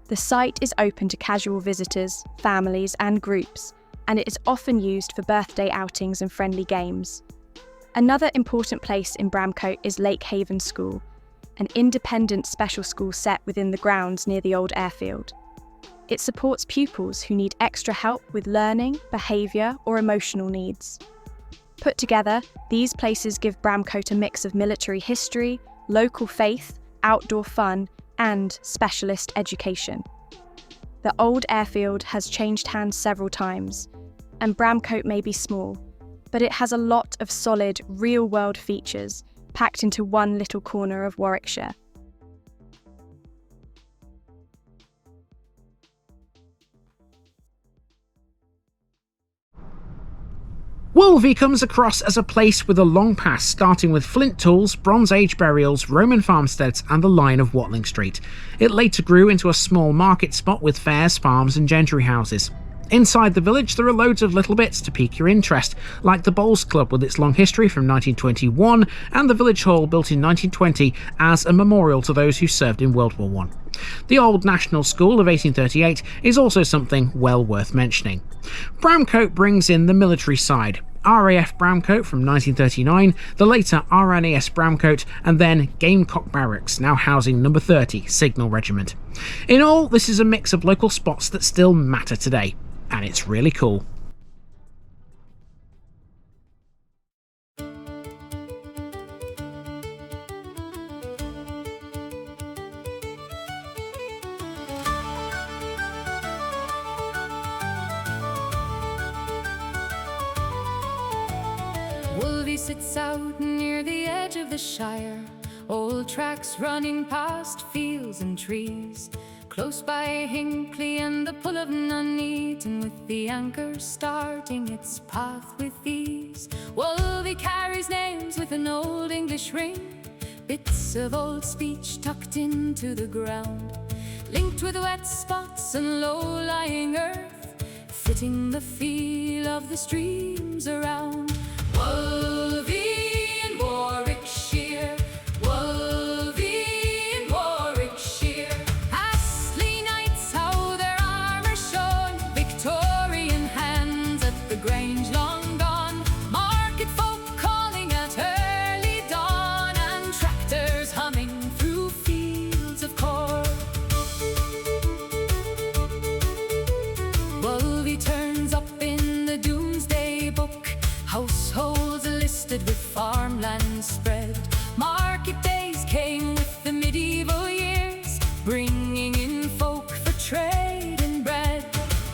The site is open to casual visitors, families and groups, and it is often used for birthday outings and friendly games. Another important place in Bramcote is Lake Haven School, an independent special school set within the grounds near the old airfield. It supports pupils who need extra help with learning, behaviour or emotional needs. Put together, these places give Bramcote a mix of military history, local faith, outdoor fun and specialist education. The old airfield has changed hands several times, and Bramcote may be small, but it has a lot of solid, real-world features packed into one little corner of Warwickshire. Wolvey comes across as a place with a long past starting with flint tools, Bronze Age burials, Roman farmsteads and the line of Watling Street. It later grew into a small market spot with fairs, farms and gentry houses. Inside the village there are loads of little bits to pique your interest, like the Bowls Club with its long history from 1921 and the village hall built in 1920 as a memorial to those who served in World War I. The Old National School of 1838 is also something well worth mentioning. Bramcote brings in the military side. RAF Bramcote from 1939, the later RNAS Bramcote, and then Gamecock Barracks, now housing No. 30 Signal Regiment. In all, this is a mix of local spots that still matter today, and it's really cool. Wolvey sits out near the edge of the Shire, old tracks running past fields and trees, close by Hinckley and the pull of Nuneaton, with the anchor starting its path with ease. Wolvey carries names with an old English ring, bits of old speech tucked into the ground, linked with wet spots and low-lying earth, fitting the feel of the streams around. Wolvey in Warwickshire, Wolvey in Warwickshire. Astley knights, how their armour shone, Victorian hands at the Grange long gone, market folk calling at early dawn, and tractors humming through fields of corn. Wolvey turns up in the Doomsday Book, households listed with farmland spread. Market days came with the medieval years, bringing in folk for trade and bread.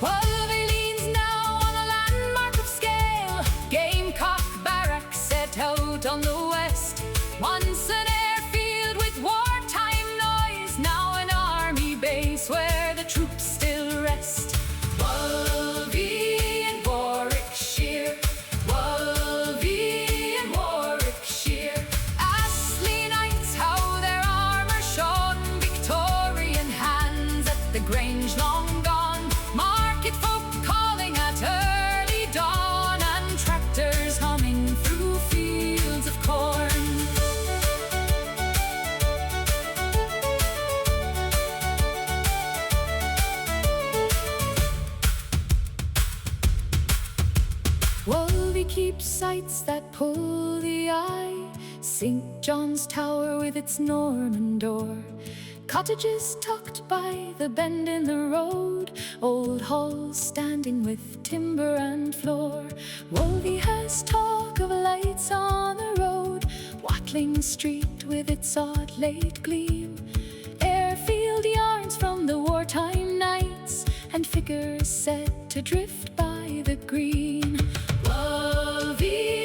Wolvey leans now on a landmark of scale, Gamecock Barracks set out on the west. Once an airfield with wartime noise, now an army base where the troops still rest. Wolvey in Warwickshire, Wolvey in Warwickshire. Astley knights, how their armour shone, Victorian hands at the Grange long gone, market folk calling at early dawn, and tractors humming through fields of corn. Wolvey keeps sights that pull the eye, St. John's Tower with its Norman door, cottages tucked by the bend in the road, old halls standing with timber and floor. Wolvey has talk of lights on the road, Watling Street with its odd late gleam, airfield yarns from the wartime nights, and figures set to drift by the green. Wolvey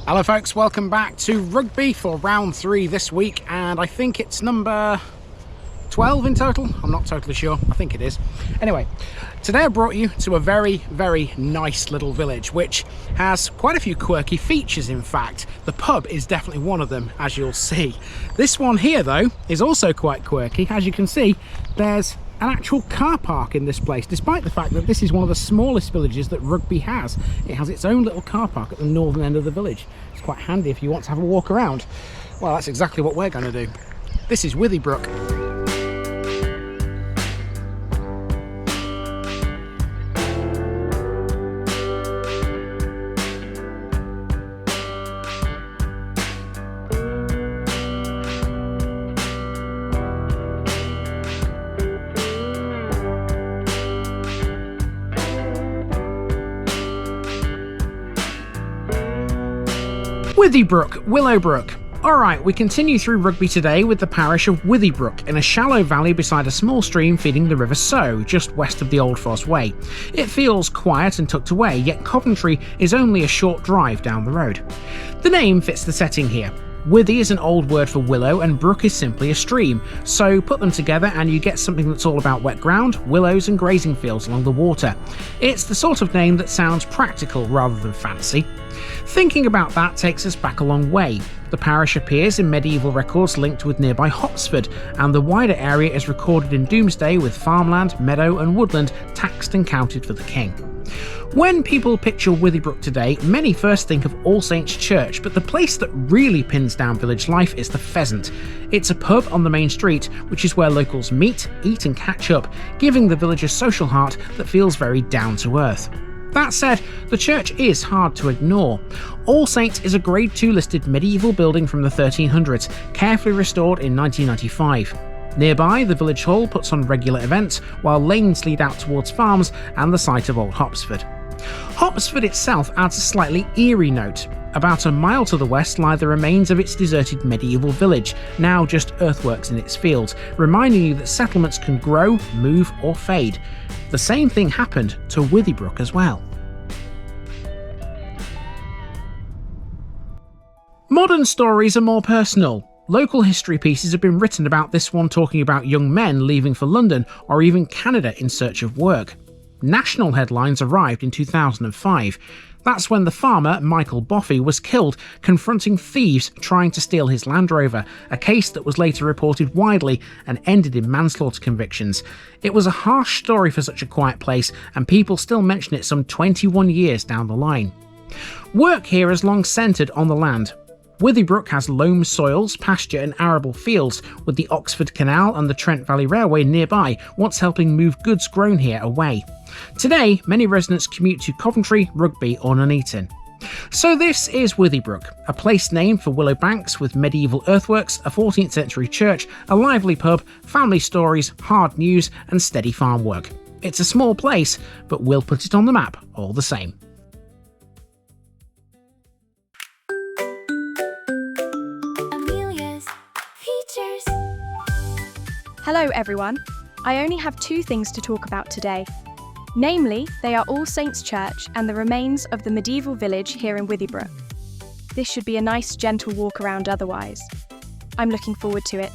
Hello folks, welcome back to Rugby for round 3 this week, and I think it's number 12 in total. I'm not totally sure, I think it is. Anyway, today I brought you to a very, very nice little village which has quite a few quirky features. In fact, the pub is definitely one of them, as you'll see. This one here though is also quite quirky. As you can see, there's an actual car park in this place, despite the fact that this is one of the smallest villages that Rugby has. It has its own little car park at the northern end of the village. It's quite handy if you want to have a walk around. Well, that's exactly what we're going to do. This is Withybrook. Withybrook, Willowbrook. Alright, we continue through Rugby today with the parish of Withybrook in a shallow valley beside a small stream feeding the River Sow, just west of the Old Foss Way. It feels quiet and tucked away, yet Coventry is only a short drive down the road. The name fits the setting here. Withy is an old word for willow and brook is simply a stream, so put them together and you get something that's all about wet ground, willows and grazing fields along the water. It's the sort of name that sounds practical rather than fancy. Thinking about that takes us back a long way. The parish appears in medieval records linked with nearby Hopsford, and the wider area is recorded in Domesday with farmland, meadow and woodland taxed and counted for the king. When people picture Withybrook today, many first think of All Saints Church, but the place that really pins down village life is the Pheasant. It's a pub on the main street, which is where locals meet, eat and catch up, giving the village a social heart that feels very down to earth. That said, the church is hard to ignore. All Saints is a Grade 2 listed medieval building from the 1300s, carefully restored in 1995. Nearby, the village hall puts on regular events, while lanes lead out towards farms and the site of Old Hopsford. Hopsford itself adds a slightly eerie note. About a mile to the west lie the remains of its deserted medieval village, now just earthworks in its fields, reminding you that settlements can grow, move or fade. The same thing happened to Withybrook as well. Modern stories are more personal. Local history pieces have been written about this one, talking about young men leaving for London or even Canada in search of work. National headlines arrived in 2005. That's when the farmer, Michael Boffey, was killed confronting thieves trying to steal his Land Rover, a case that was later reported widely and ended in manslaughter convictions. It was a harsh story for such a quiet place, and people still mention it some 21 years down the line. Work here is long centred on the land. Withybrook has loam soils, pasture and arable fields, with the Oxford Canal and the Trent Valley Railway nearby, once helping move goods grown here away. Today, many residents commute to Coventry, Rugby or Nuneaton. So this is Withybrook, a place named for willow banks with medieval earthworks, a 14th century church, a lively pub, family stories, hard news and steady farm work. It's a small place, but we'll put it on the map all the same. Hello everyone. I only have 2 things to talk about today. Namely, they are All Saints Church and the remains of the medieval village here in Withybrook. This should be a nice, gentle walk around otherwise. I'm looking forward to it.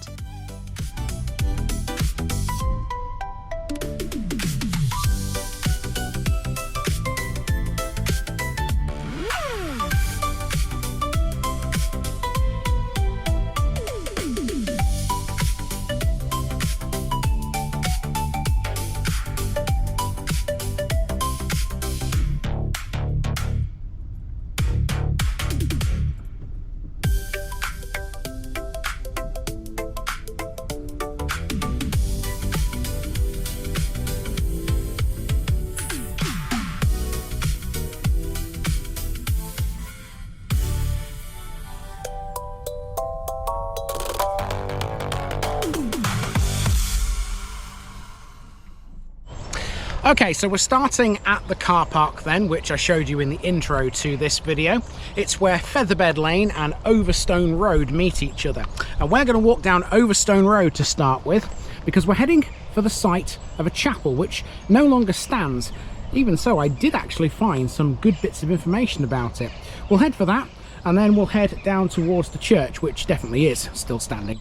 Okay, so we're starting at the car park then, which I showed you in the intro to this video. It's where Featherbed Lane and Overstone Road meet each other. And we're going to walk down Overstone Road to start with, because we're heading for the site of a chapel which no longer stands. Even so, I did actually find some good bits of information about it. We'll head for that, and then we'll head down towards the church, which definitely is still standing.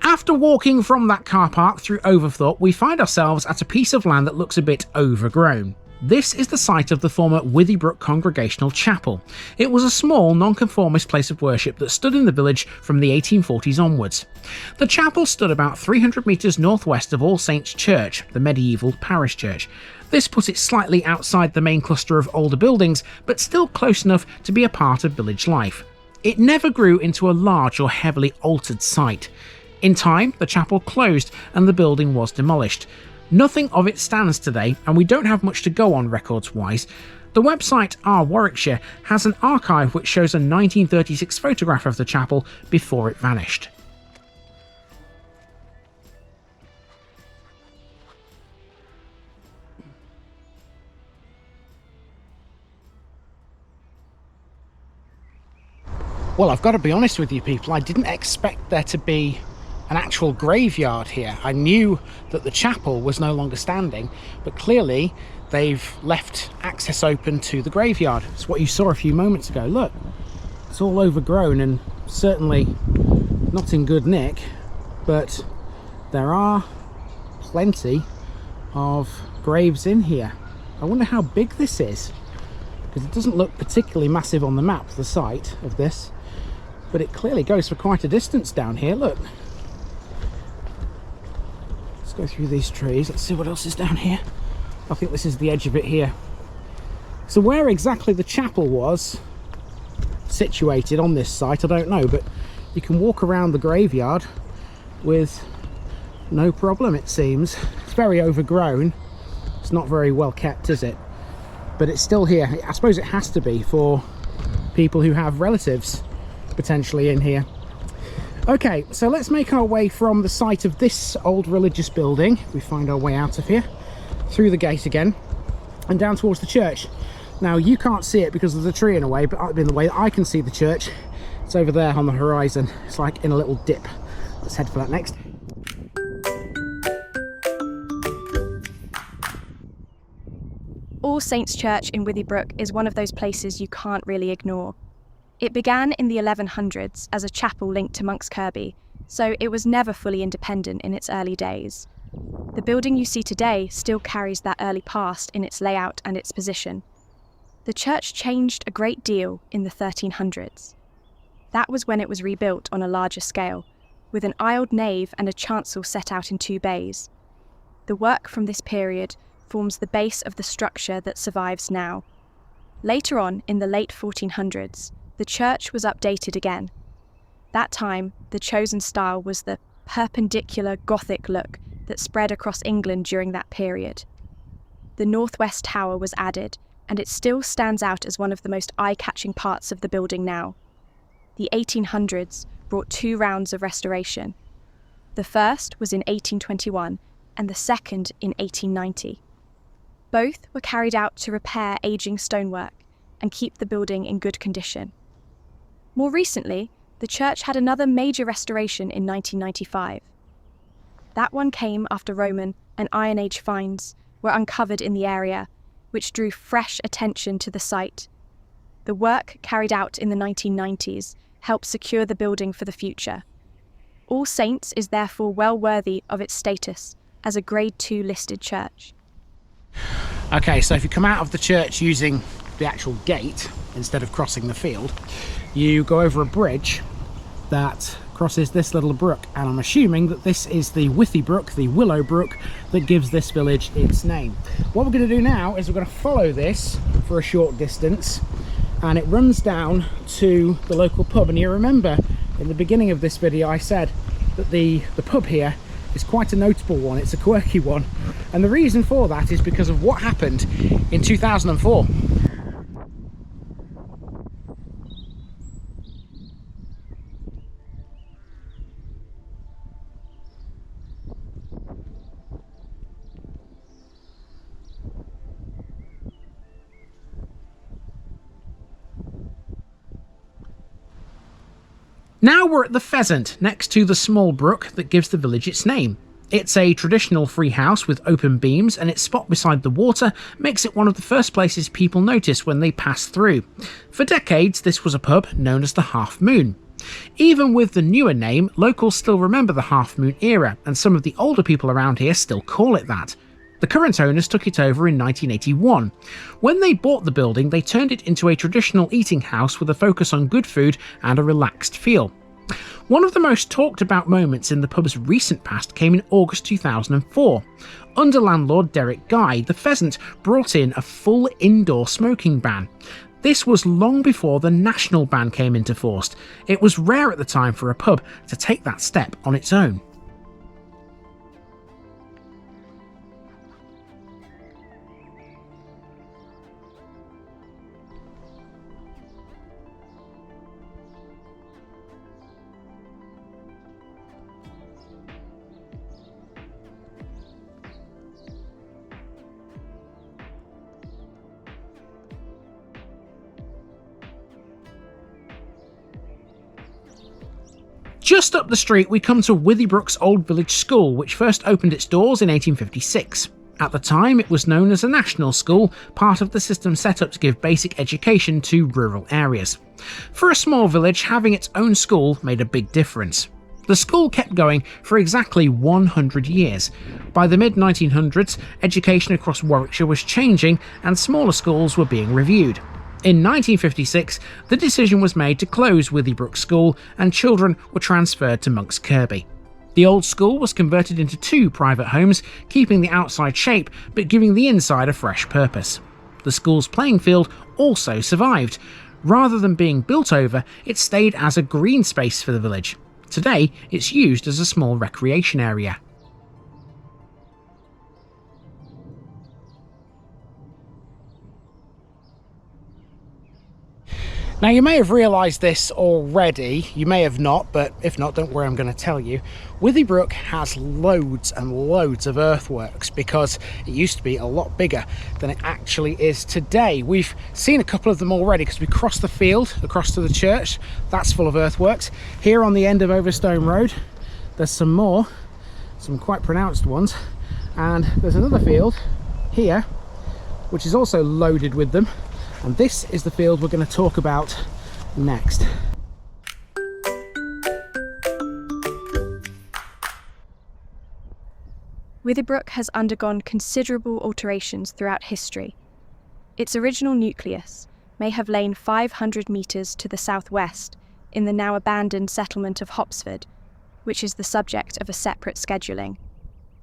After walking from that car park through Overthorpe, we find ourselves at a piece of land that looks a bit overgrown. This is the site of the former Withybrook Congregational Chapel. It was a small, nonconformist place of worship that stood in the village from the 1840s onwards. The chapel stood about 300 metres northwest of All Saints Church, the medieval parish church. This put it slightly outside the main cluster of older buildings, but still close enough to be a part of village life. It never grew into a large or heavily altered site. In time, the chapel closed and the building was demolished. Nothing of it stands today, and we don't have much to go on records-wise. The website Our Warwickshire has an archive which shows a 1936 photograph of the chapel before it vanished. Well, I've got to be honest with you people, I didn't expect there to be an actual graveyard here. I knew that the chapel was no longer standing, but clearly they've left access open to the graveyard. It's what you saw a few moments ago. Look, it's all overgrown and certainly not in good nick, but there are plenty of graves in here. I wonder how big this is, because it doesn't look particularly massive on the map, the site of this, but it clearly goes for quite a distance down here. Look. Let's go through these trees. Let's see what else is down here. I think this is the edge of it here. So where exactly the chapel was situated on this site, I don't know, but you can walk around the graveyard with no problem, it seems. It's very overgrown. It's not very well kept, is it? But it's still here. I suppose it has to be for people who have relatives potentially in here. Okay, so let's make our way from the site of this old religious building. We find our way out of here, through the gate again, and down towards the church. Now, you can't see it because there's a tree in the way, but in the way that I can see the church, it's over there on the horizon. It's like in a little dip. Let's head for that next. All Saints Church in Withybrook is one of those places you can't really ignore. It began in the 1100s as a chapel linked to Monk's Kirby, so it was never fully independent in its early days. The building you see today still carries that early past in its layout and its position. The church changed a great deal in the 1300s. That was when it was rebuilt on a larger scale, with an aisled nave and a chancel set out in 2 bays. The work from this period forms the base of the structure that survives now. Later on, in the late 1400s, the church was updated again. That time, the chosen style was the perpendicular Gothic look that spread across England during that period. The northwest tower was added, and it still stands out as one of the most eye-catching parts of the building now. The 1800s brought 2 rounds of restoration. The first was in 1821, and the second in 1890. Both were carried out to repair aging stonework and keep the building in good condition. More recently, the church had another major restoration in 1995. That one came after Roman and Iron Age finds were uncovered in the area, which drew fresh attention to the site. The work carried out in the 1990s helped secure the building for the future. All Saints is therefore well worthy of its status as a Grade 2 listed church. Okay, so if you come out of the church using the actual gate instead of crossing the field, you go over a bridge that crosses this little brook, and I'm assuming that this is the Withybrook, the Willow Brook, that gives this village its name. What we're going to do now is we're going to follow this for a short distance, and it runs down to the local pub. And you remember in the beginning of this video I said that the pub here is quite a notable one. It's a quirky one, and the reason for that is because of what happened in 2004. Now we're at the Pheasant, next to the small brook that gives the village its name. It's a traditional free house with open beams, and its spot beside the water makes it one of the first places people notice when they pass through. For decades, this was a pub known as the Half Moon. Even with the newer name, locals still remember the Half Moon era, and some of the older people around here still call it that. The current owners took it over in 1981. When they bought the building, they turned it into a traditional eating house with a focus on good food and a relaxed feel. One of the most talked about moments in the pub's recent past came in August 2004. Under landlord Derek Guy, the Pheasant brought in a full indoor smoking ban. This was long before the national ban came into force. It was rare at the time for a pub to take that step on its own. Just up the street we come to Withybrook's Old Village School, which first opened its doors in 1856. At the time it was known as a national school, part of the system set up to give basic education to rural areas. For a small village, having its own school made a big difference. The school kept going for exactly 100 years. By the mid-1900s, education across Warwickshire was changing and smaller schools were being reviewed. In 1956, the decision was made to close Withybrook School and children were transferred to Monks Kirby. The old school was converted into 2 private homes, keeping the outside shape but giving the inside a fresh purpose. The school's playing field also survived. Rather than being built over, it stayed as a green space for the village. Today, it's used as a small recreation area. Now you may have realised this already, you may have not, but if not, don't worry, I'm going to tell you. Withybrook has loads and loads of earthworks because it used to be a lot bigger than it actually is today. We've seen a couple of them already because we crossed the field across to the church. That's full of earthworks. Here on the end of Overstone Road, there's some more, some quite pronounced ones. And there's another field here, which is also loaded with them. And this is the field we're going to talk about next. Withybrook has undergone considerable alterations throughout history. Its original nucleus may have lain 500 metres to the southwest in the now abandoned settlement of Hopsford, which is the subject of a separate scheduling.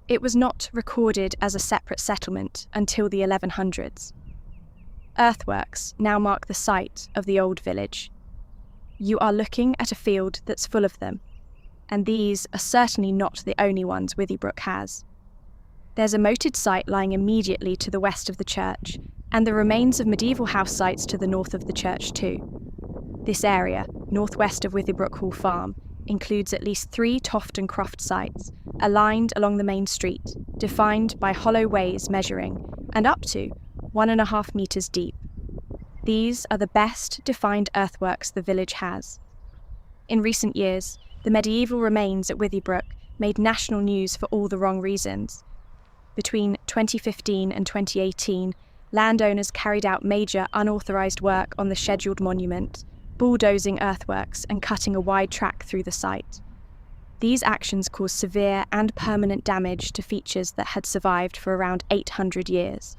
It was not recorded as a separate settlement until the 1100s. Earthworks now mark the site of the old village. You are looking at a field that's full of them, and these are certainly not the only ones Withybrook has. There's a moated site lying immediately to the west of the church, and the remains of medieval house sites to the north of the church too. This area, northwest of Withybrook Hall Farm, includes at least 3 Toft and Croft sites, aligned along the main street, defined by hollow ways measuring, and up to 1.5 metres deep. These are the best defined earthworks the village has. In recent years, the medieval remains at Withybrook made national news for all the wrong reasons. Between 2015 and 2018, landowners carried out major unauthorised work on the scheduled monument, bulldozing earthworks and cutting a wide track through the site. These actions caused severe and permanent damage to features that had survived for around 800 years.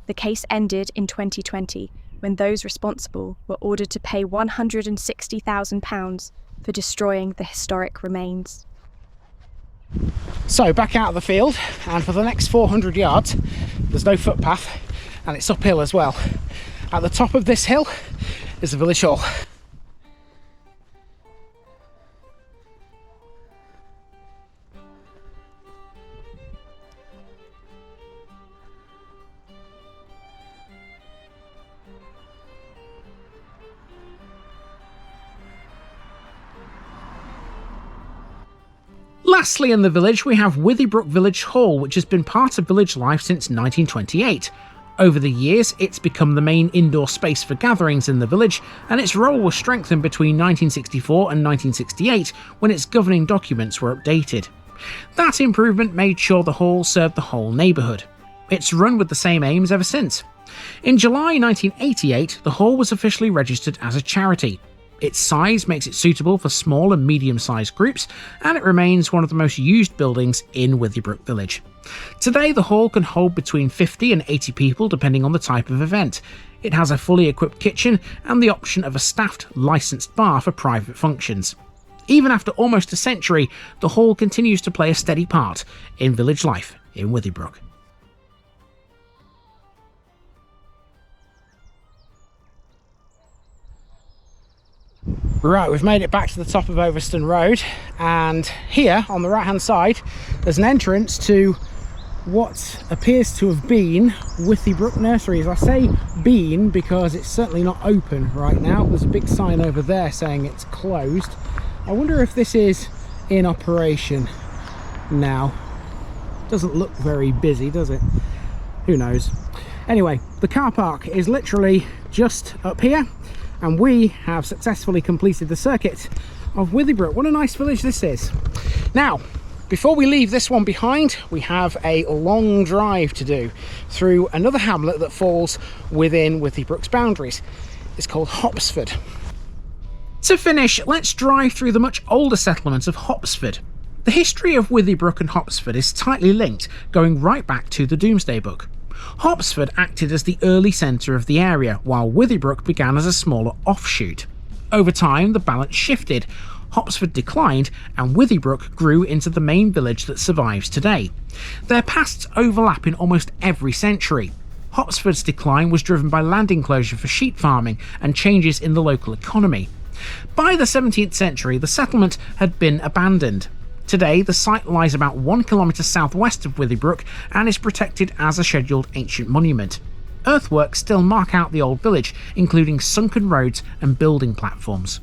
The case ended in 2020 when those responsible were ordered to pay £160,000 for destroying the historic remains. So back out of the field, and for the next 400 yards there's no footpath and it's uphill as well. At the top of this hill is the village hall. Lastly in the village we have Withybrook Village Hall, which has been part of village life since 1928. Over the years, it's become the main indoor space for gatherings in the village, and its role was strengthened between 1964 and 1968 when its governing documents were updated. That improvement made sure the hall served the whole neighbourhood. It's run with the same aims ever since. In July 1988, the hall was officially registered as a charity. Its size makes it suitable for small and medium-sized groups, and it remains one of the most used buildings in Withybrook Village. Today, the hall can hold between 50 and 80 people depending on the type of event. It has a fully equipped kitchen and the option of a staffed, licensed bar for private functions. Even after almost a century, the hall continues to play a steady part in village life in Withybrook. Right, we've made it back to the top of Overston Road, and here on the right hand side there's an entrance to what appears to have been Withybrook Nurseries. I say been because it's certainly not open right now. There's a big sign over there saying it's closed. I wonder if this is in operation now. Doesn't look very busy, does it? Who knows? Anyway, the car park is literally just up here, and we have successfully completed the circuit of Withybrook. What a nice village this is. Now, before we leave this one behind, we have a long drive to do through another hamlet that falls within Withybrook's boundaries. It's called Hopsford. To finish, let's drive through the much older settlement of Hopsford. The history of Withybrook and Hopsford is tightly linked, going right back to the Domesday Book. Hopsford acted as the early centre of the area, while Withybrook began as a smaller offshoot. Over time, the balance shifted. Hopsford declined, and Withybrook grew into the main village that survives today. Their pasts overlap in almost every century. Hopsford's decline was driven by land enclosure for sheep farming and changes in the local economy. By the 17th century, the settlement had been abandoned. Today, the site lies about 1 kilometre southwest of Withybrook and is protected as a scheduled ancient monument. Earthworks still mark out the old village, including sunken roads and building platforms.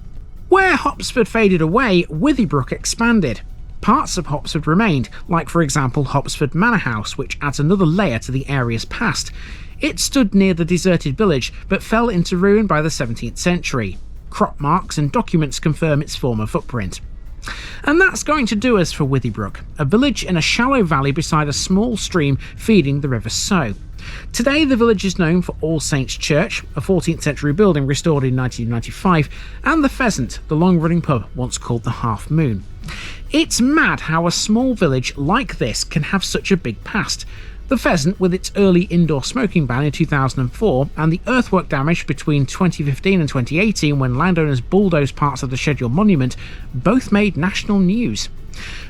Where Hopsford faded away, Withybrook expanded. Parts of Hopsford remained, like for example Hopsford Manor House, which adds another layer to the area's past. It stood near the deserted village, but fell into ruin by the 17th century. Crop marks and documents confirm its former footprint. And that's going to do us for Withybrook, a village in a shallow valley beside a small stream feeding the River Sow. Today the village is known for All Saints Church, a 14th century building restored in 1995, and the Pheasant, the long-running pub once called the Half Moon. It's mad how a small village like this can have such a big past. The Pheasant, with its early indoor smoking ban in 2004 and the earthwork damage between 2015 and 2018 when landowners bulldozed parts of the scheduled monument, both made national news.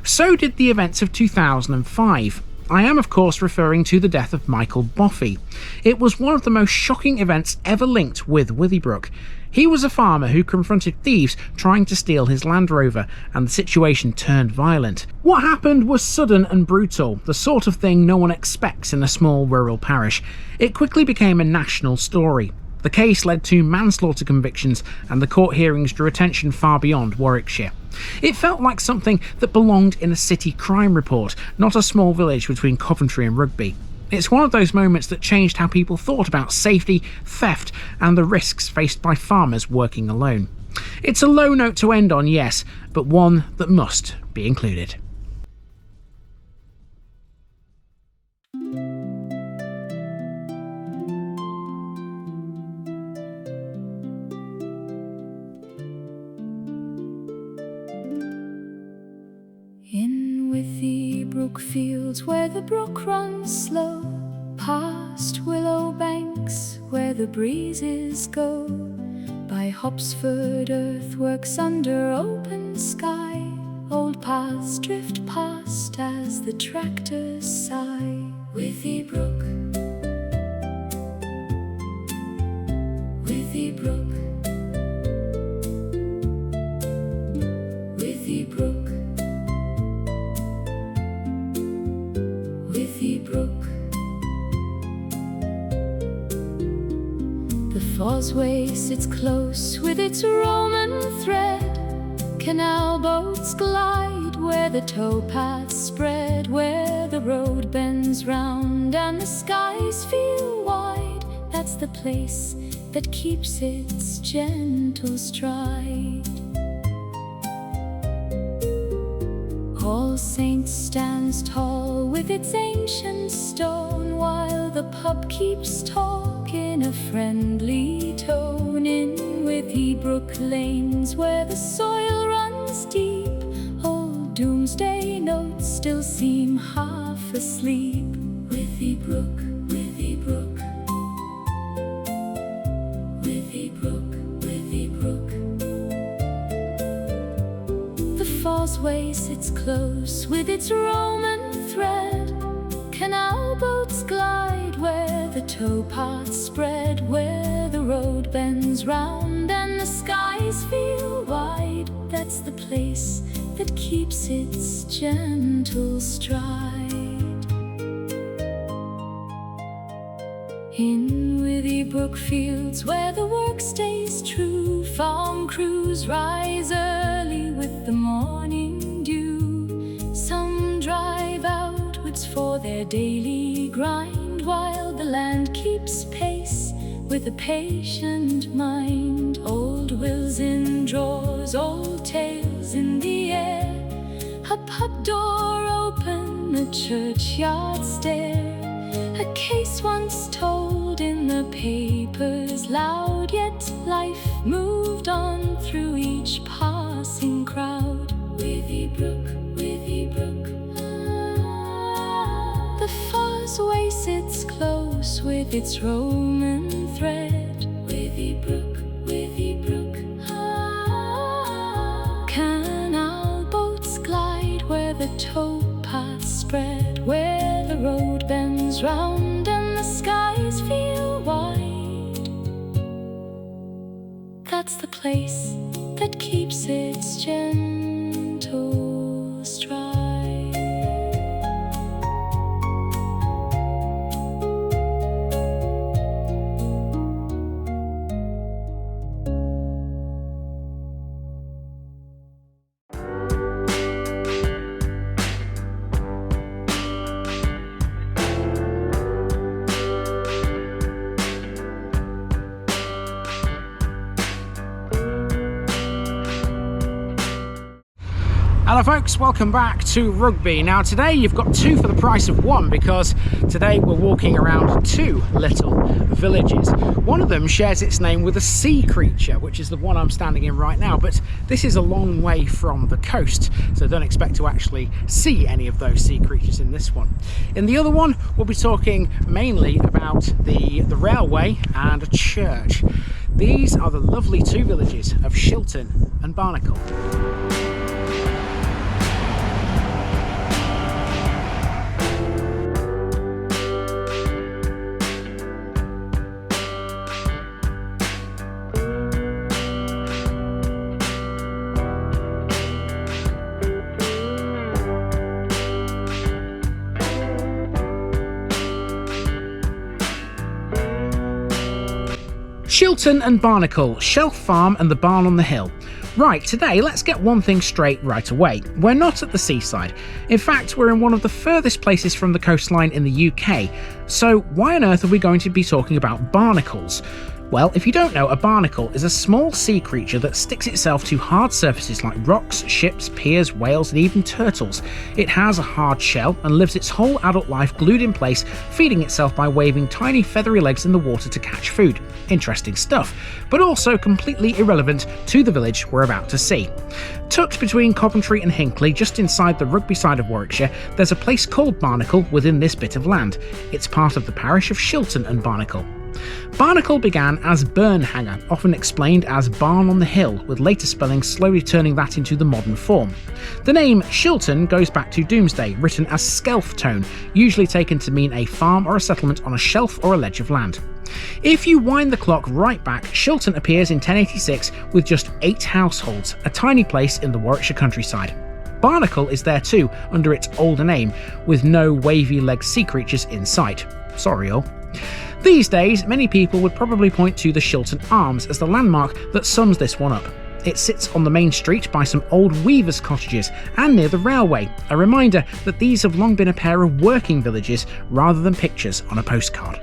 So did the events of 2005. I am of course referring to the death of Michael Boffey. It was one of the most shocking events ever linked with Withybrook. He was a farmer who confronted thieves trying to steal his Land Rover, and the situation turned violent. What happened was sudden and brutal, the sort of thing no one expects in a small rural parish. It quickly became a national story. The case led to manslaughter convictions, and the court hearings drew attention far beyond Warwickshire. It felt like something that belonged in a city crime report, not a small village between Coventry and Rugby. It's one of those moments that changed how people thought about safety, theft, and the risks faced by farmers working alone. It's a low note to end on, yes, but one that must be included. In Withybrook fields where the brook runs slow, past willow banks where the breezes go, by Hopsford earthworks under open sky, old paths drift past as the tractors sigh. Withybrook, Withybrook, Withybrook, Withybrook. The Fosway sits close with its Roman thread. Canal boats glide where the towpaths spread, where the road bends round and the skies feel wide. that's the place that keeps its gentle stride. All Saints stands tall with its ancient stone, while the pub keeps talk in a friendly tone. In Withybrook lanes where the soil runs deep, old doomsday notes still seem half asleep. Withybrook, Withybrook, Withybrook, Withybrook. The causeway sits close with its Roman thread. Canal boats glide where the towpaths spread, where the road bends round and the skies feel wide. That's the place that keeps its gentle stride. In Withybrook fields where the work stays true, farm crews rise early with the morning dew. Some drive outwards for their daily grind, while the land keeps pace with a patient mind. Old wills in drawers, old tales in the air, a pub door open, a churchyard stair, a case once told in the papers loud, yet life moved on through each passing crowd. Withybrook, Withybrook, the causeway sits close with its Roman thread. Withybrook, Withybrook, canal boats glide where the towpaths spread, where the road bends round and the skies feel wide. That's the place that keeps its gentle stride. Hello folks, welcome back to Rugby. Now today you've got two for the price of one, because today we're walking around two little villages. One of them shares its name with a sea creature, which is the one I'm standing in right now, but this is a long way from the coast, so don't expect to actually see any of those sea creatures in this one. In the other one, we'll be talking mainly about the railway and a church. These are the lovely two villages of Shilton and Barnacle. Shilton and Barnacle, Shelf Farm and the Barn on the Hill. Right, today let's get one thing straight right away. We're not at the seaside. In fact, we're in one of the furthest places from the coastline in the UK. So why on earth are we going to be talking about barnacles? Well, if you don't know, a barnacle is a small sea creature that sticks itself to hard surfaces like rocks, ships, piers, whales and even turtles. It has a hard shell and lives its whole adult life glued in place, feeding itself by waving tiny feathery legs in the water to catch food. Interesting stuff, but also completely irrelevant to the village we're about to see. Tucked between Coventry and Hinckley, just inside the Rugby side of Warwickshire, there's a place called Barnacle within this bit of land. It's part of the parish of Shilton and Barnacle. Barnacle began as Burn Hanger, often explained as Barn on the Hill, with later spelling slowly turning that into the modern form. The name Shilton goes back to Domesday, written as Skelf tone, usually taken to mean a farm or a settlement on a shelf or a ledge of land. If you wind the clock right back, Shilton appears in 1086 with just 8 households, a tiny place in the Warwickshire countryside. Barnacle is there too, under its older name, with no wavy-legged sea creatures in sight. Sorry all. These days, many people would probably point to the Shilton Arms as the landmark that sums this one up. It sits on the main street by some old weavers' cottages and near the railway, a reminder that these have long been a pair of working villages rather than pictures on a postcard.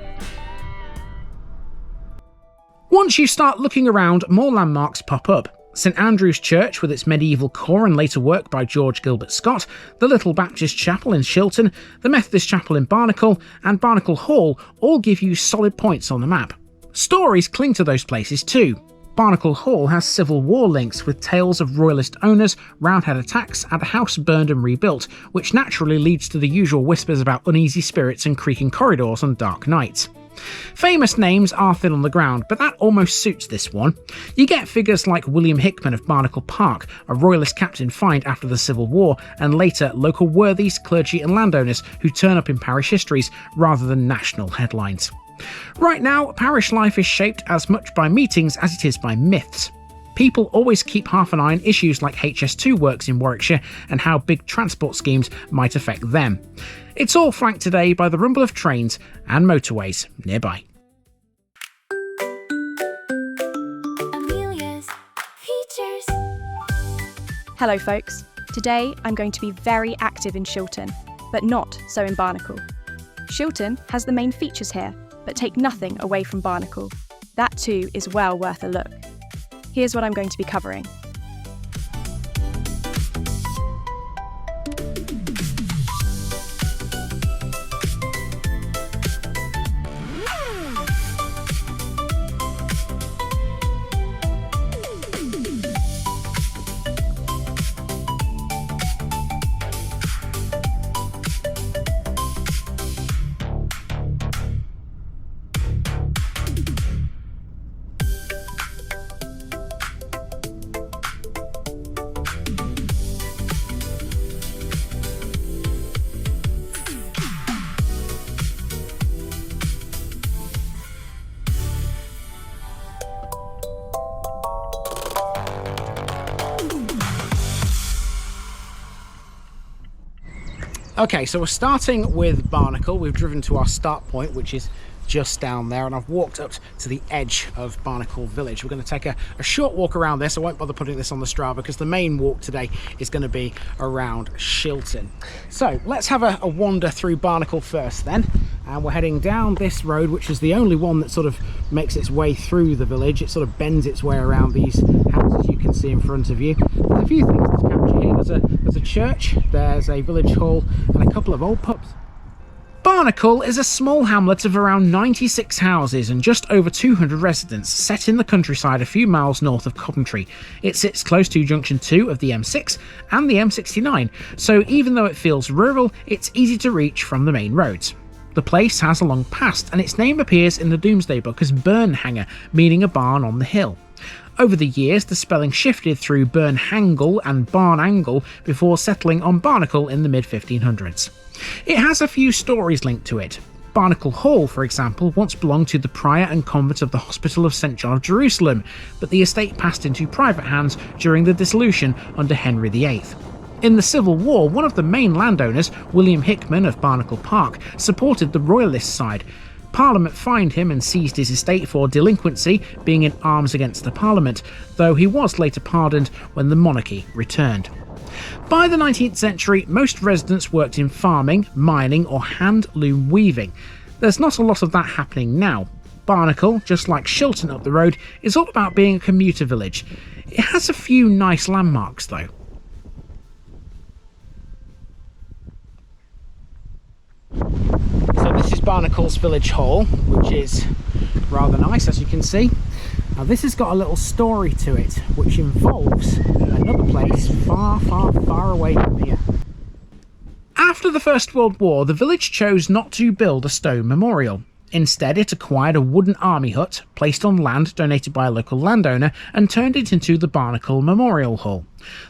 Once you start looking around, more landmarks pop up. St Andrew's Church with its medieval core and later work by George Gilbert Scott, the Little Baptist Chapel in Shilton, the Methodist Chapel in Barnacle, and Barnacle Hall all give you solid points on the map. Stories cling to those places too. Barnacle Hall has Civil War links with tales of royalist owners, Roundhead attacks, and a house burned and rebuilt, which naturally leads to the usual whispers about uneasy spirits and creaking corridors on dark nights. Famous names are thin on the ground, but that almost suits this one. You get figures like William Hickman of Barnacle Park, a royalist captain fined after the Civil War, and later local worthies, clergy and landowners who turn up in parish histories rather than national headlines. Right now, parish life is shaped as much by meetings as it is by myths. People always keep half an eye on issues like HS2 works in Warwickshire and how big transport schemes might affect them. It's all flanked today by the rumble of trains and motorways nearby. Amelia's features. Hello folks, today I'm going to be very active in Shilton, but not so in Barnacle. Shilton has the main features here, but take nothing away from Barnacle. That too is well worth a look. Here's what I'm going to be covering. Okay, so we're starting with Barnacle. We've driven to our start point, which is just down there, and I've walked up to the edge of Barnacle Village. We're going to take a short walk around this. I won't bother putting this on the Strava because the main walk today is going to be around Shilton. So let's have a wander through Barnacle first then, and we're heading down this road, which is the only one that sort of makes its way through the village. It sort of bends its way around these houses you can see in front of you. There's a few things to capture here. There's a church, there's a village hall, and a couple of old pubs. Barnacle is a small hamlet of around 96 houses and just over 200 residents, set in the countryside a few miles north of Coventry. It sits close to junction 2 of the M6 and the M69, so even though it feels rural, it's easy to reach from the main roads. The place has a long past, and its name appears in the Domesday Book as Burnhanger, meaning a barn on the hill. Over the years, the spelling shifted through Burnhangle and Barnangle before settling on Barnacle in the mid-1500s. It has a few stories linked to it. Barnacle Hall, for example, once belonged to the prior and convent of the Hospital of St John of Jerusalem, but the estate passed into private hands during the dissolution under Henry VIII. In the Civil War, one of the main landowners, William Hickman of Barnacle Park, supported the royalist side. Parliament fined him and seized his estate for delinquency, being in arms against the Parliament, though he was later pardoned when the monarchy returned. By the 19th century, most residents worked in farming, mining or hand loom weaving. There's not a lot of that happening now. Barnacle, just like Shilton up the road, is all about being a commuter village. It has a few nice landmarks though. So this is Barnacle's village hall, which is rather nice, as you can see. Now this has got a little story to it, which involves another place far, far, far away from here. After the First World War, the village chose not to build a stone memorial. Instead, it acquired a wooden army hut, placed on land donated by a local landowner, and turned it into the Barnacle Memorial Hall.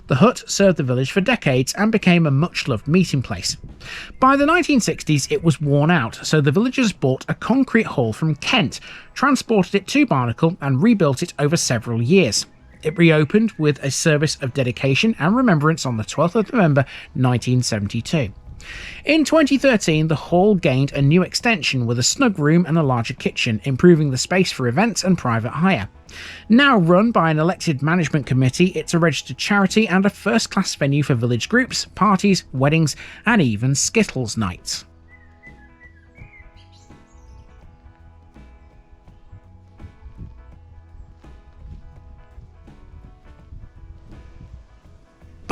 The hut served the village for decades and became a much-loved meeting place. By the 1960s, it was worn out, so the villagers bought a concrete hall from Kent, transported it to Barnacle, and rebuilt it over several years. It reopened with a service of dedication and remembrance on the 12th of November 1972. In 2013, the hall gained a new extension with a snug room and a larger kitchen, improving the space for events and private hire. Now run by an elected management committee, it's a registered charity and a first-class venue for village groups, parties, weddings, and even Skittles nights.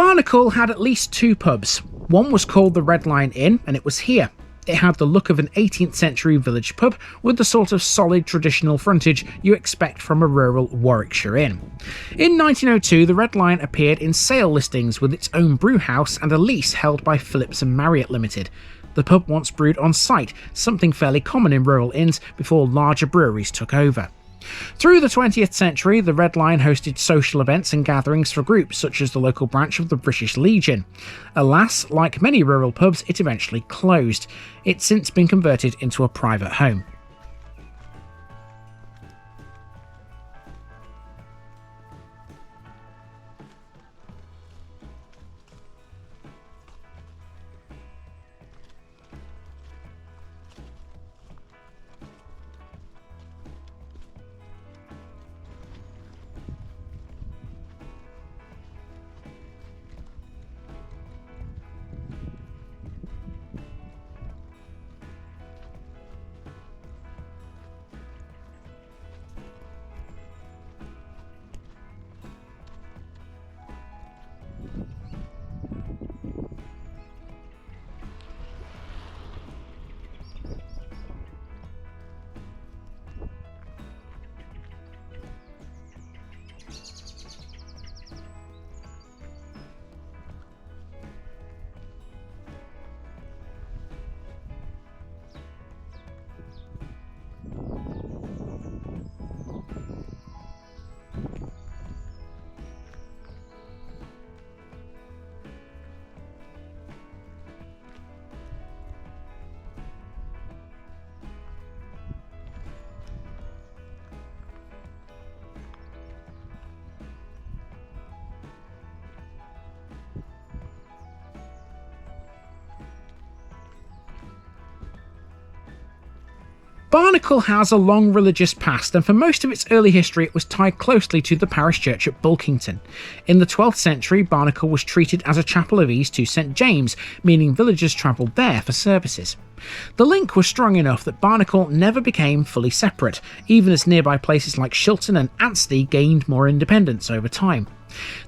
Barnacle had at least two pubs. One was called the Red Lion Inn, and it was here. It had the look of an 18th century village pub with the sort of solid traditional frontage you expect from a rural Warwickshire inn. In 1902, the Red Lion appeared in sale listings with its own brew house and a lease held by Phillips and Marriott Limited. The pub once brewed on site, something fairly common in rural inns before larger breweries took over. Through the 20th century, the Red Lion hosted social events and gatherings for groups such as the local branch of the British Legion. Alas, like many rural pubs, it eventually closed. It's since been converted into a private home. Barnacle has a long religious past, and for most of its early history it was tied closely to the parish church at Bulkington. In the 12th century, Barnacle was treated as a chapel of ease to St James, meaning villagers travelled there for services. The link was strong enough that Barnacle never became fully separate, even as nearby places like Shilton and Ansty gained more independence over time.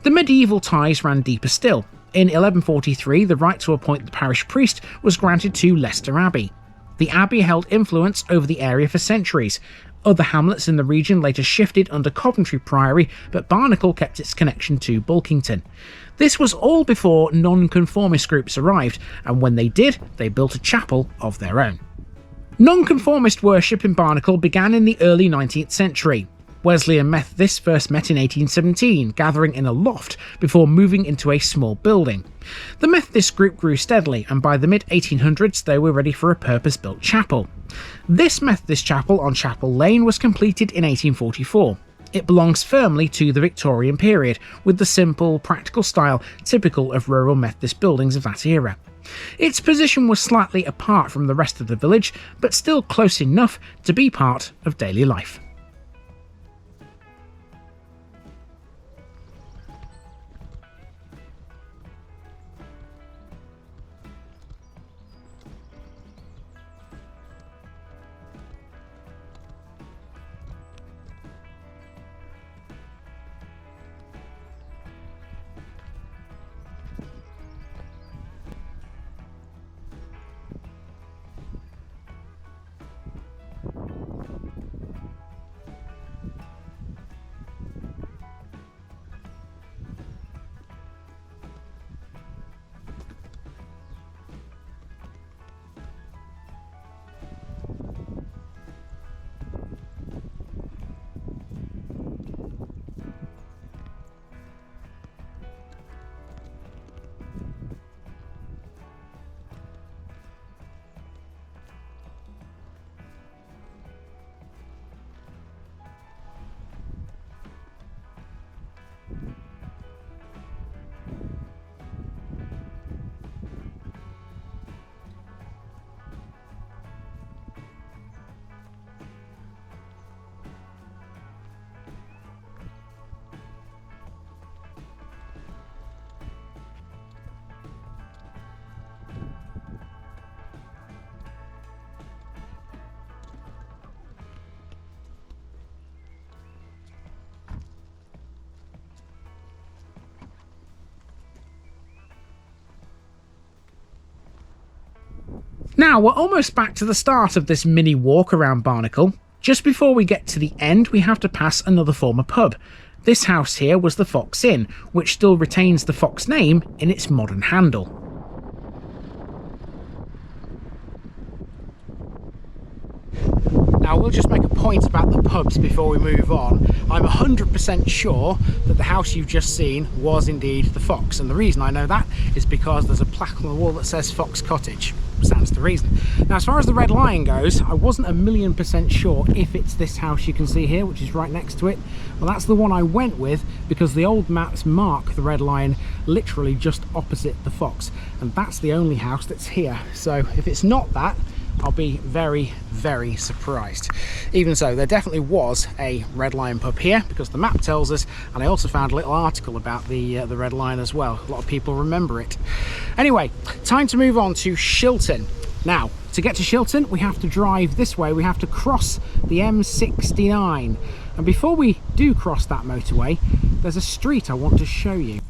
The medieval ties ran deeper still. In 1143, the right to appoint the parish priest was granted to Leicester Abbey. The abbey held influence over the area for centuries. Other hamlets in the region later shifted under Coventry Priory, but Barnacle kept its connection to Bulkington. This was all before non-conformist groups arrived, and when they did, they built a chapel of their own. Non-conformist worship in Barnacle began in the early 19th century. Wesleyan Methodists first met in 1817, gathering in a loft before moving into a small building. The Methodist group grew steadily, and by the mid-1800s they were ready for a purpose-built chapel. This Methodist chapel on Chapel Lane was completed in 1844. It belongs firmly to the Victorian period, with the simple, practical style typical of rural Methodist buildings of that era. Its position was slightly apart from the rest of the village, but still close enough to be part of daily life. Now we're almost back to the start of this mini walk around Barnacle. Just before we get to the end, we have to pass another former pub. This house here was the Fox Inn, which still retains the Fox name in its modern handle. Now, we'll just make a point about the pubs before we move on. I'm 100% sure that the house you've just seen was indeed the Fox, and the reason I know that is because there's a plaque on the wall that says Fox Cottage. That's the reason. Now, as far as the Red Lion goes, I wasn't 1,000,000% sure if it's this house you can see here, which is right next to it. Well, that's the one I went with because the old maps mark the Red Lion literally just opposite the Fox, and that's the only house that's here. So if it's not that, I'll be very, very surprised. Even so, there definitely was a Red Lion pub here because the map tells us, and I also found a little article about the Red Lion as well. A lot of people remember it. Anyway, time to move on to Shilton. Now, to get to Shilton, we have to drive this way. We have to cross the M69. And before we do cross that motorway, there's a street I want to show you.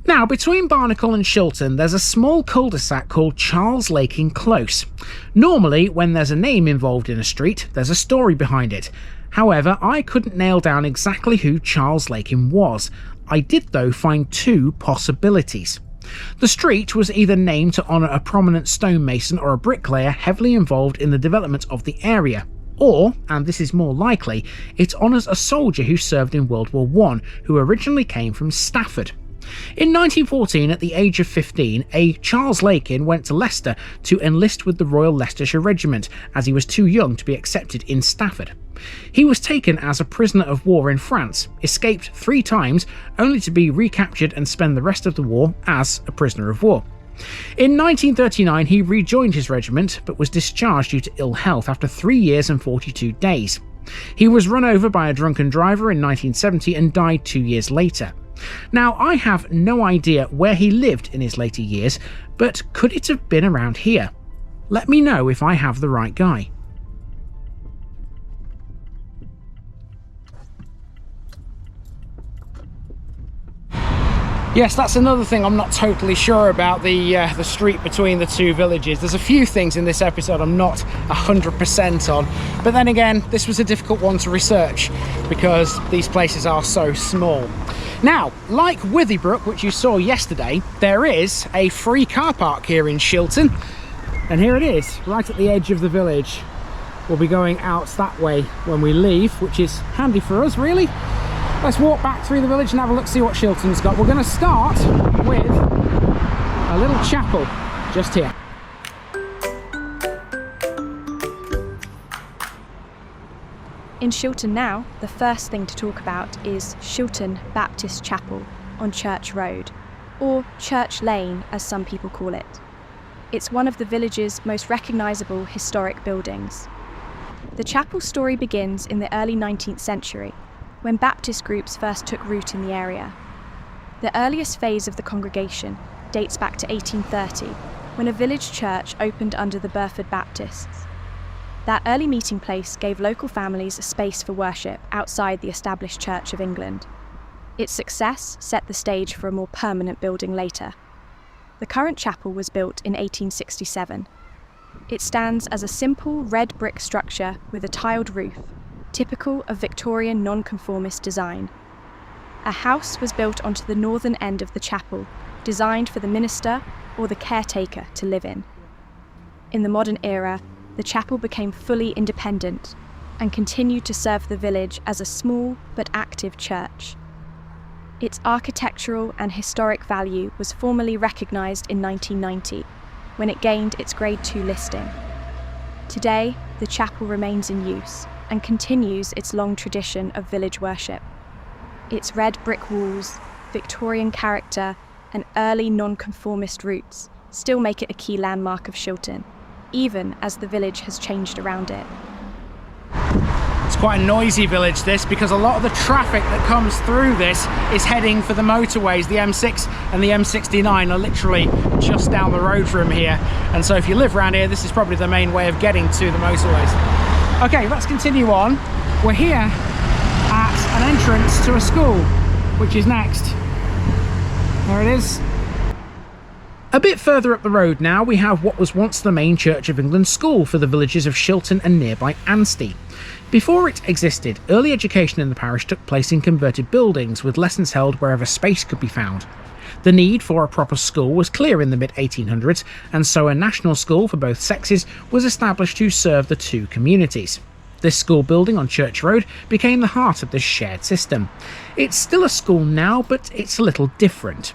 Now, between Barnacle and Shilton, there's a small cul-de-sac called Charles Lakin Close. Normally, when there's a name involved in a street, there's a story behind it. However, I couldn't nail down exactly who Charles Lakin was. I did, though, find two possibilities. The street was either named to honour a prominent stonemason or a bricklayer heavily involved in the development of the area. Or, and this is more likely, it honours a soldier who served in World War I, who originally came from Stafford. In 1914, at the age of 15, a Charles Lakin went to Leicester to enlist with the Royal Leicestershire Regiment, as he was too young to be accepted in Stafford. He was taken as a prisoner of war in France, escaped 3 times, only to be recaptured and spend the rest of the war as a prisoner of war. In 1939, he rejoined his regiment, but was discharged due to ill health after 3 years and 42 days. He was run over by a drunken driver in 1970 and died 2 years later. Now, I have no idea where he lived in his later years, but could it have been around here? Let me know if I have the right guy. Yes, that's another thing I'm not totally sure about, the street between the two villages. There's a few things in this episode I'm not 100% on, but then again, this was a difficult one to research because these places are so small. Now, like Withybrook, which you saw yesterday, there is a free car park here in Shilton, and here it is, right at the edge of the village. We'll be going out that way when we leave, which is handy for us, really. Let's walk back through the village and have a look, see what Shilton's got. We're going to start with a little chapel just here. In Shilton now, the first thing to talk about is Shilton Baptist Chapel on Church Road, or Church Lane as some people call it. It's one of the village's most recognisable historic buildings. The chapel story begins in the early 19th century, when Baptist groups first took root in the area. The earliest phase of the congregation dates back to 1830, when a village church opened under the Burford Baptists. That early meeting place gave local families a space for worship outside the established Church of England. Its success set the stage for a more permanent building later. The current chapel was built in 1867. It stands as a simple red brick structure with a tiled roof, typical of Victorian nonconformist design. A house was built onto the northern end of the chapel, designed for the minister or the caretaker to live in. In the modern era, the chapel became fully independent and continued to serve the village as a small but active church. Its architectural and historic value was formally recognised in 1990, when it gained its Grade 2 listing. Today, the chapel remains in use and continues its long tradition of village worship. Its red brick walls, Victorian character, and early nonconformist roots still make it a key landmark of Shilton, even as the village has changed around it. It's quite a noisy village, this, because a lot of the traffic that comes through this is heading for the motorways. The M6 and the M69 are literally just down the road from here, and so if you live around here, this is probably the main way of getting to the motorways. Okay, let's continue on. We're here at an entrance to a school, which is next. There it is. A bit further up the road now, we have what was once the main Church of England school for the villages of Shilton and nearby Ansty. Before it existed, early education in the parish took place in converted buildings, with lessons held wherever space could be found. The need for a proper school was clear in the mid-1800s, and so a national school for both sexes was established to serve the two communities. This school building on Church Road became the heart of this shared system. It's still a school now, but it's a little different.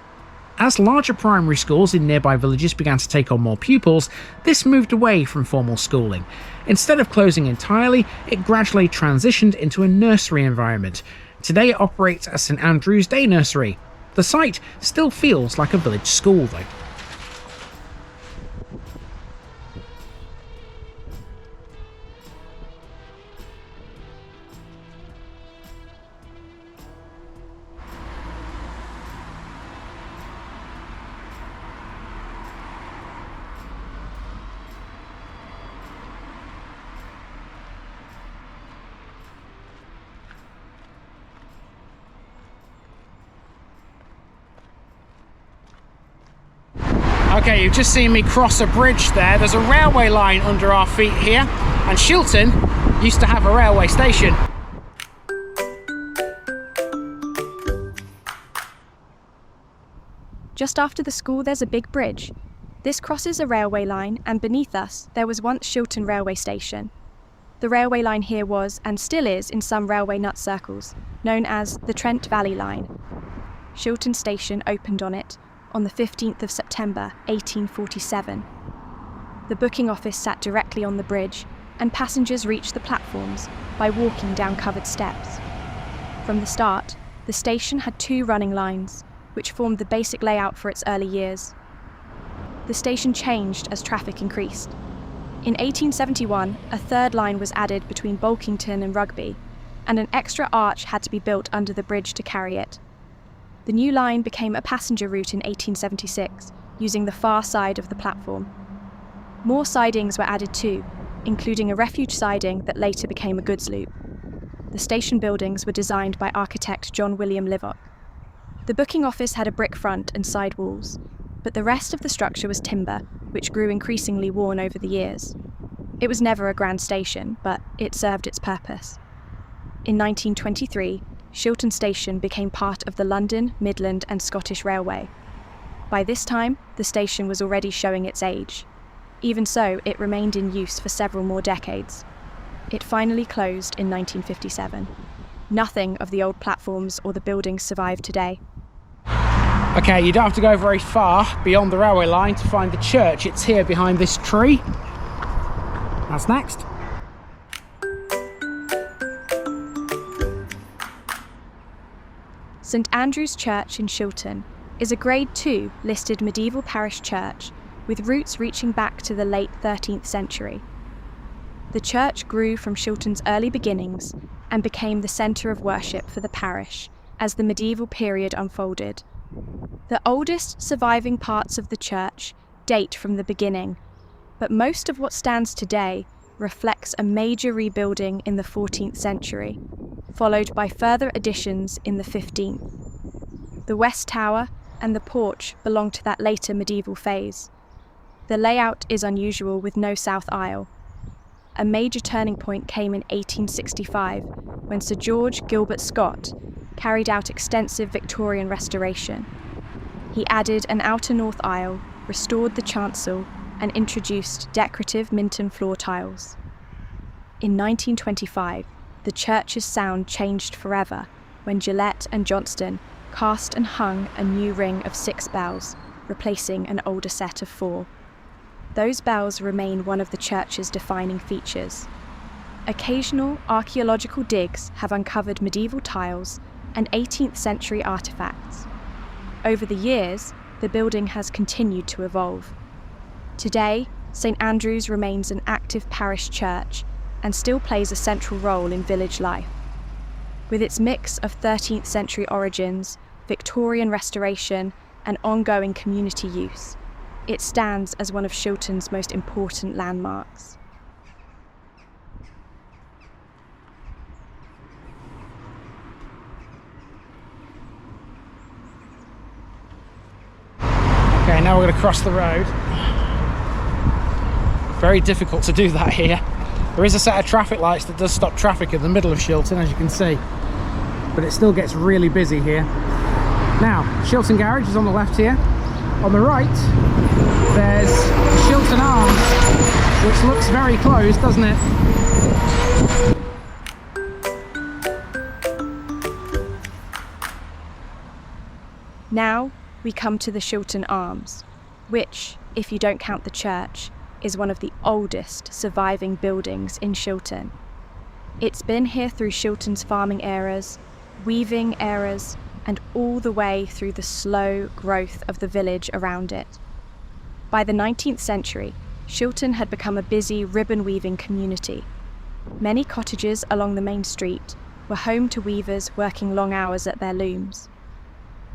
As larger primary schools in nearby villages began to take on more pupils, this moved away from formal schooling. Instead of closing entirely, it gradually transitioned into a nursery environment. Today it operates as St Andrew's Day Nursery. The site still feels like a village school though. Okay, you've just seen me cross a bridge there. There's a railway line under our feet here, and Shilton used to have a railway station. Just after the school there's a big bridge. This crosses a railway line, and beneath us there was once Shilton railway station. The railway line here was, and still is in some railway nut circles, known as the Trent Valley Line. Shilton station opened on it on the 15th of September 1847. The booking office sat directly on the bridge, and passengers reached the platforms by walking down covered steps. From the start, the station had two running lines, which formed the basic layout for its early years. The station changed as traffic increased. In 1871, a third line was added between Bolkington and Rugby, and an extra arch had to be built under the bridge to carry it. The new line became a passenger route in 1876, using the far side of the platform. More sidings were added too, including a refuge siding that later became a goods loop. The station buildings were designed by architect John William Livock. The booking office had a brick front and side walls, but the rest of the structure was timber, which grew increasingly worn over the years. It was never a grand station, but it served its purpose. In 1923, Shilton Station became part of the London, Midland and Scottish Railway. By this time, the station was already showing its age. Even so, it remained in use for several more decades. It finally closed in 1957. Nothing of the old platforms or the buildings survive today. Okay, you don't have to go very far beyond the railway line to find the church. It's here behind this tree. That's next. St Andrew's Church in Shilton is a Grade II listed medieval parish church with roots reaching back to the late 13th century. The church grew from Shilton's early beginnings and became the centre of worship for the parish as the medieval period unfolded. The oldest surviving parts of the church date from the beginning, but most of what stands today reflects a major rebuilding in the 14th century, followed by further additions in the 15th. The west tower and the porch belong to that later medieval phase. The layout is unusual with no south aisle. A major turning point came in 1865 when Sir George Gilbert Scott carried out extensive Victorian restoration. He added an outer north aisle, restored the chancel, and introduced decorative Minton floor tiles. In 1925, the church's sound changed forever when Gillette and Johnston cast and hung a new ring of 6 bells, replacing an older set of 4. Those bells remain one of the church's defining features. Occasional archaeological digs have uncovered medieval tiles and 18th century artefacts. Over the years, the building has continued to evolve. Today, St Andrew's remains an active parish church and still plays a central role in village life. With its mix of 13th century origins, Victorian restoration, and ongoing community use, it stands as one of Shilton's most important landmarks. Okay, now we're going to cross the road. Very difficult to do that here. There is a set of traffic lights that does stop traffic in the middle of Shilton, as you can see, but it still gets really busy here. Now, Shilton Garage is on the left here. On the right, there's the Shilton Arms, which looks very close, doesn't it? Now we come to the Shilton Arms, which, if you don't count the church, is one of the oldest surviving buildings in Shilton. It's been here through Shilton's farming eras, weaving eras, and all the way through the slow growth of the village around it. By the 19th century, Shilton had become a busy ribbon-weaving community. Many cottages along the main street were home to weavers working long hours at their looms.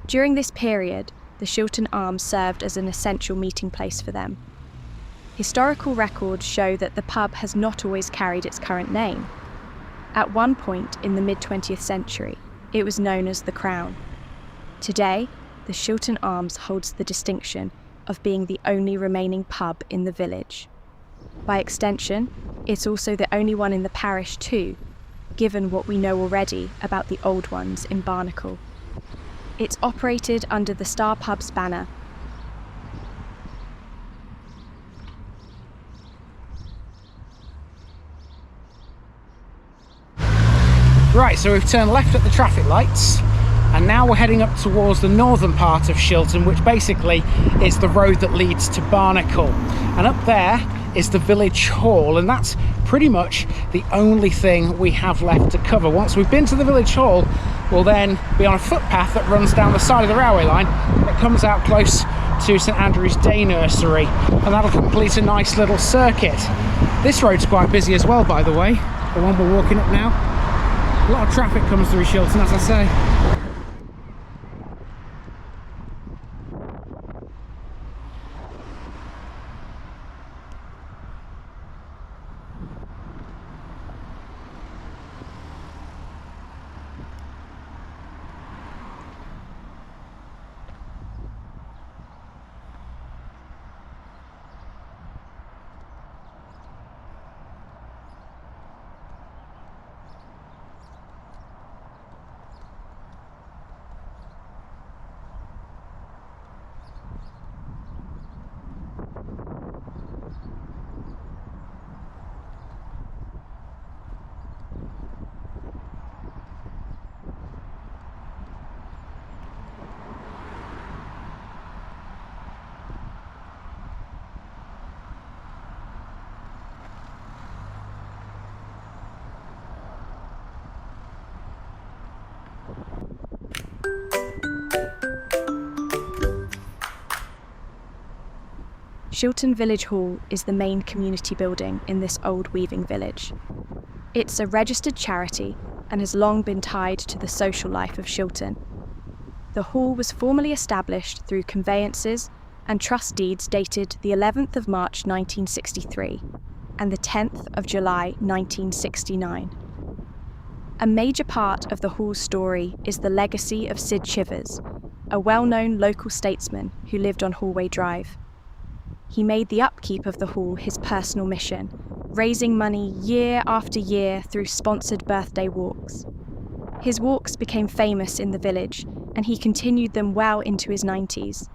During this period, the Shilton Arms served as an essential meeting place for them. Historical records show that the pub has not always carried its current name. At one point in the mid-20th century, it was known as the Crown. Today, the Shilton Arms holds the distinction of being the only remaining pub in the village. By extension, it's also the only one in the parish too, given what we know already about the old ones in Barnacle. It's operated under the Star Pub's banner. Right, so we've turned left at the traffic lights, and now we're heading up towards the northern part of Shilton, which basically is the road that leads to Barnacle. And up there is the village hall, and that's pretty much the only thing we have left to cover. Once we've been to the village hall, we'll then be on a footpath that runs down the side of the railway line that comes out close to St Andrew's Day Nursery, and that'll complete a nice little circuit. This road's quite busy as well, by the way, the one we're walking up now. A lot of traffic comes through Shilton, as I say. Shilton Village Hall is the main community building in this old weaving village. It's a registered charity and has long been tied to the social life of Shilton. The hall was formally established through conveyances and trust deeds dated the 11th of March 1963 and the 10th of July 1969. A major part of the hall's story is the legacy of Sid Chivers, a well-known local statesman who lived on Hallway Drive. He made the upkeep of the hall his personal mission, raising money year after year through sponsored birthday walks. His walks became famous in the village, and he continued them well into his 90s.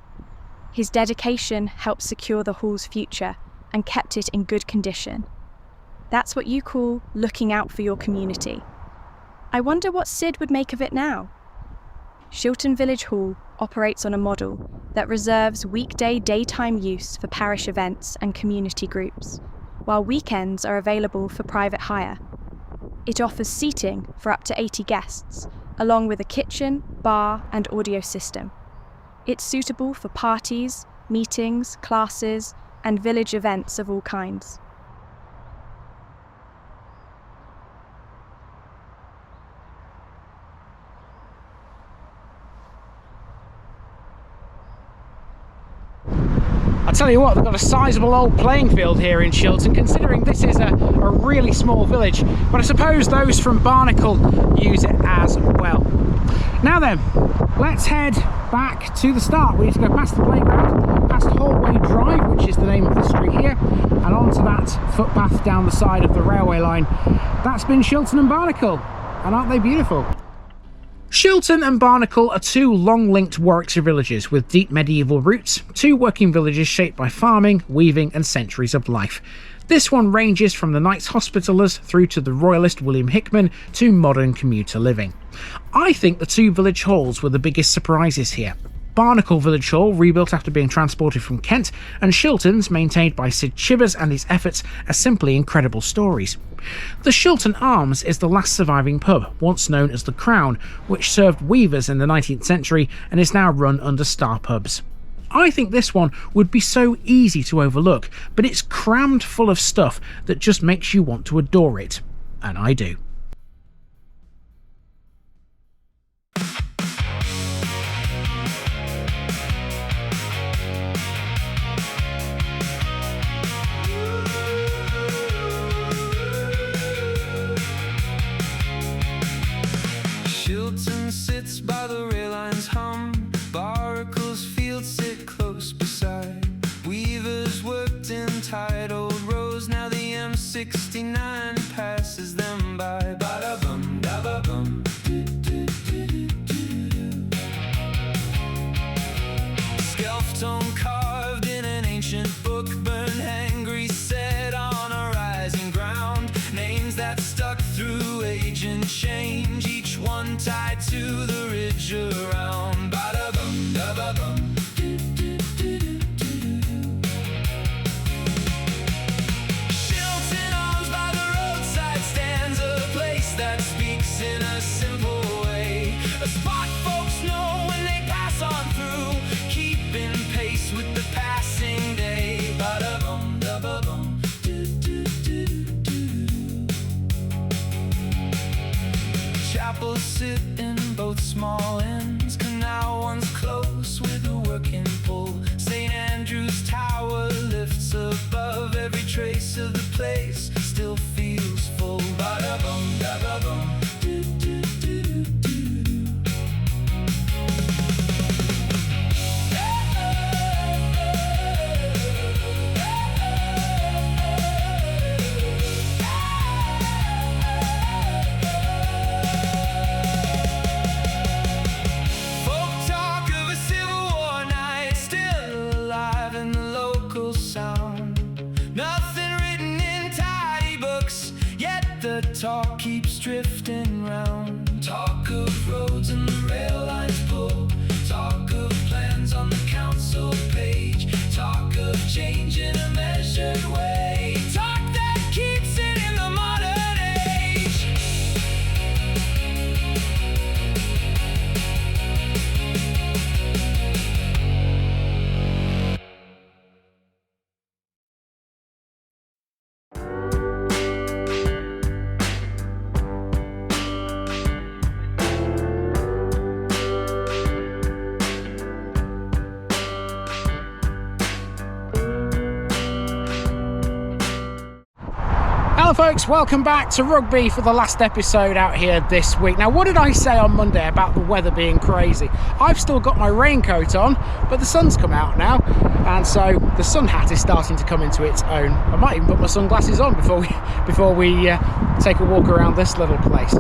His dedication helped secure the hall's future and kept it in good condition. That's what you call looking out for your community. I wonder what Sid would make of it now. Shilton Village Hall operates on a model that reserves weekday daytime use for parish events and community groups, while weekends are available for private hire. It offers seating for up to 80 guests, along with a kitchen, bar, and audio system. It's suitable for parties, meetings, classes, and village events of all kinds. I tell you what, they've got a sizable old playing field here in Shilton, considering this is a really small village, but I suppose those from Barnacle use it as well. Now then, let's head back to the start. We need to go past the playground, past Hallway Drive, which is the name of the street here, and onto that footpath down the side of the railway line. That's been Shilton and Barnacle, and aren't they beautiful? Shilton and Barnacle are two long-linked Warwickshire villages with deep medieval roots, two working villages shaped by farming, weaving and centuries of life. This one ranges from the Knights Hospitallers through to the royalist William Hickman to modern commuter living. I think the two village halls were the biggest surprises here. Barnacle Village Hall, rebuilt after being transported from Kent, and Shilton's, maintained by Sid Chivers and his efforts, are simply incredible stories. The Shilton Arms is the last surviving pub, once known as the Crown, which served weavers in the 19th century and is now run under Star Pubs. I think this one would be so easy to overlook, but it's crammed full of stuff that just makes you want to adore it. And I do. Shilton sits by the rail lines hum, Barnacle's fields sit close beside. Weavers worked in tight old rows, now the M69 passes them by. Ba-da-bum, da-ba-bum. Skelf-tone carved in an ancient book, burn hangry set on a rising ground. Names that stuck through age and change, each one tied to the ridge around. Ba-da-bum, da-ba-bum. Shilton Arms by the roadside stands a place that speaks in a simple way. A spot folks know when they pass on through, keeping pace with the passing day. Ba-da-bum, da-ba-bum. Chapels sit in both small ends, canal one's close with a working pull. St. Andrew's Tower lifts above, every trace of the place still feels full. Ba-da-bum, da-ba-bum. Talk keeps drifting round. Talk of roads and the rail lines pull. Talk of plans on the council page. Talk of change in a measured way. Talk that keeps it in the modern age. Hello folks, welcome back to Rugby for the last episode out here this week. Now what did I say on Monday about the weather being crazy? I've still got my raincoat on, but the sun's come out now, and so the sun hat is starting to come into its own. I might even put my sunglasses on before we take a walk around this little place.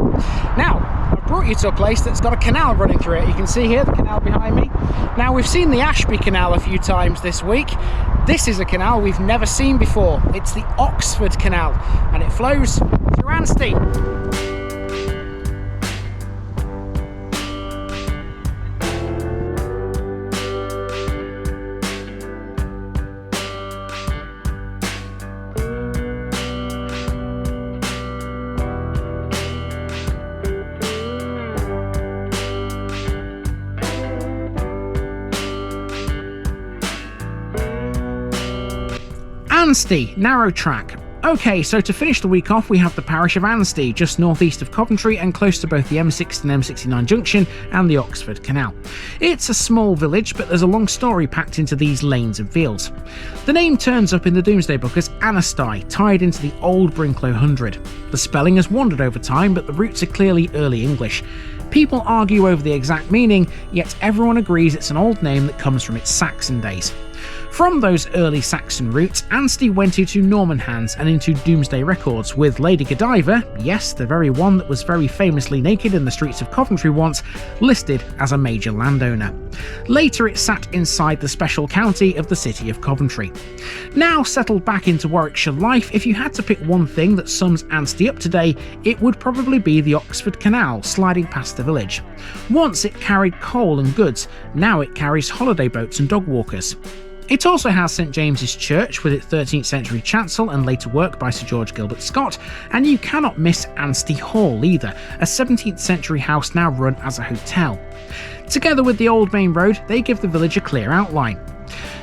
Now, I've brought you to a place that's got a canal running through it. You can see here the canal behind me. Now we've seen the Ashby Canal a few times this week. This is a canal we've never seen before. It's the Oxford Canal, and it flows through Ansty. Ansty, narrow track. Okay, so to finish the week off, we have the parish of Ansty, just northeast of Coventry and close to both the M60 and M69 junction and the Oxford Canal. It's a small village, but there's a long story packed into these lanes and fields. The name turns up in the Domesday Book as Anastai, tied into the old Brinklow 100. The spelling has wandered over time, but the roots are clearly Early English. People argue over the exact meaning, yet everyone agrees it's an old name that comes from its Saxon days. From those early Saxon roots, Ansty went into Norman hands and into Domesday records, with Lady Godiva, yes, the very one that was very famously naked in the streets of Coventry once, listed as a major landowner. Later it sat inside the special county of the city of Coventry. Now settled back into Warwickshire life, if you had to pick one thing that sums Ansty up today, it would probably be the Oxford Canal sliding past the village. Once it carried coal and goods, now it carries holiday boats and dog walkers. It also has St James's Church with its 13th century chancel and later work by Sir George Gilbert Scott, and you cannot miss Ansty Hall either, a 17th century house now run as a hotel. Together with the old main road, they give the village a clear outline.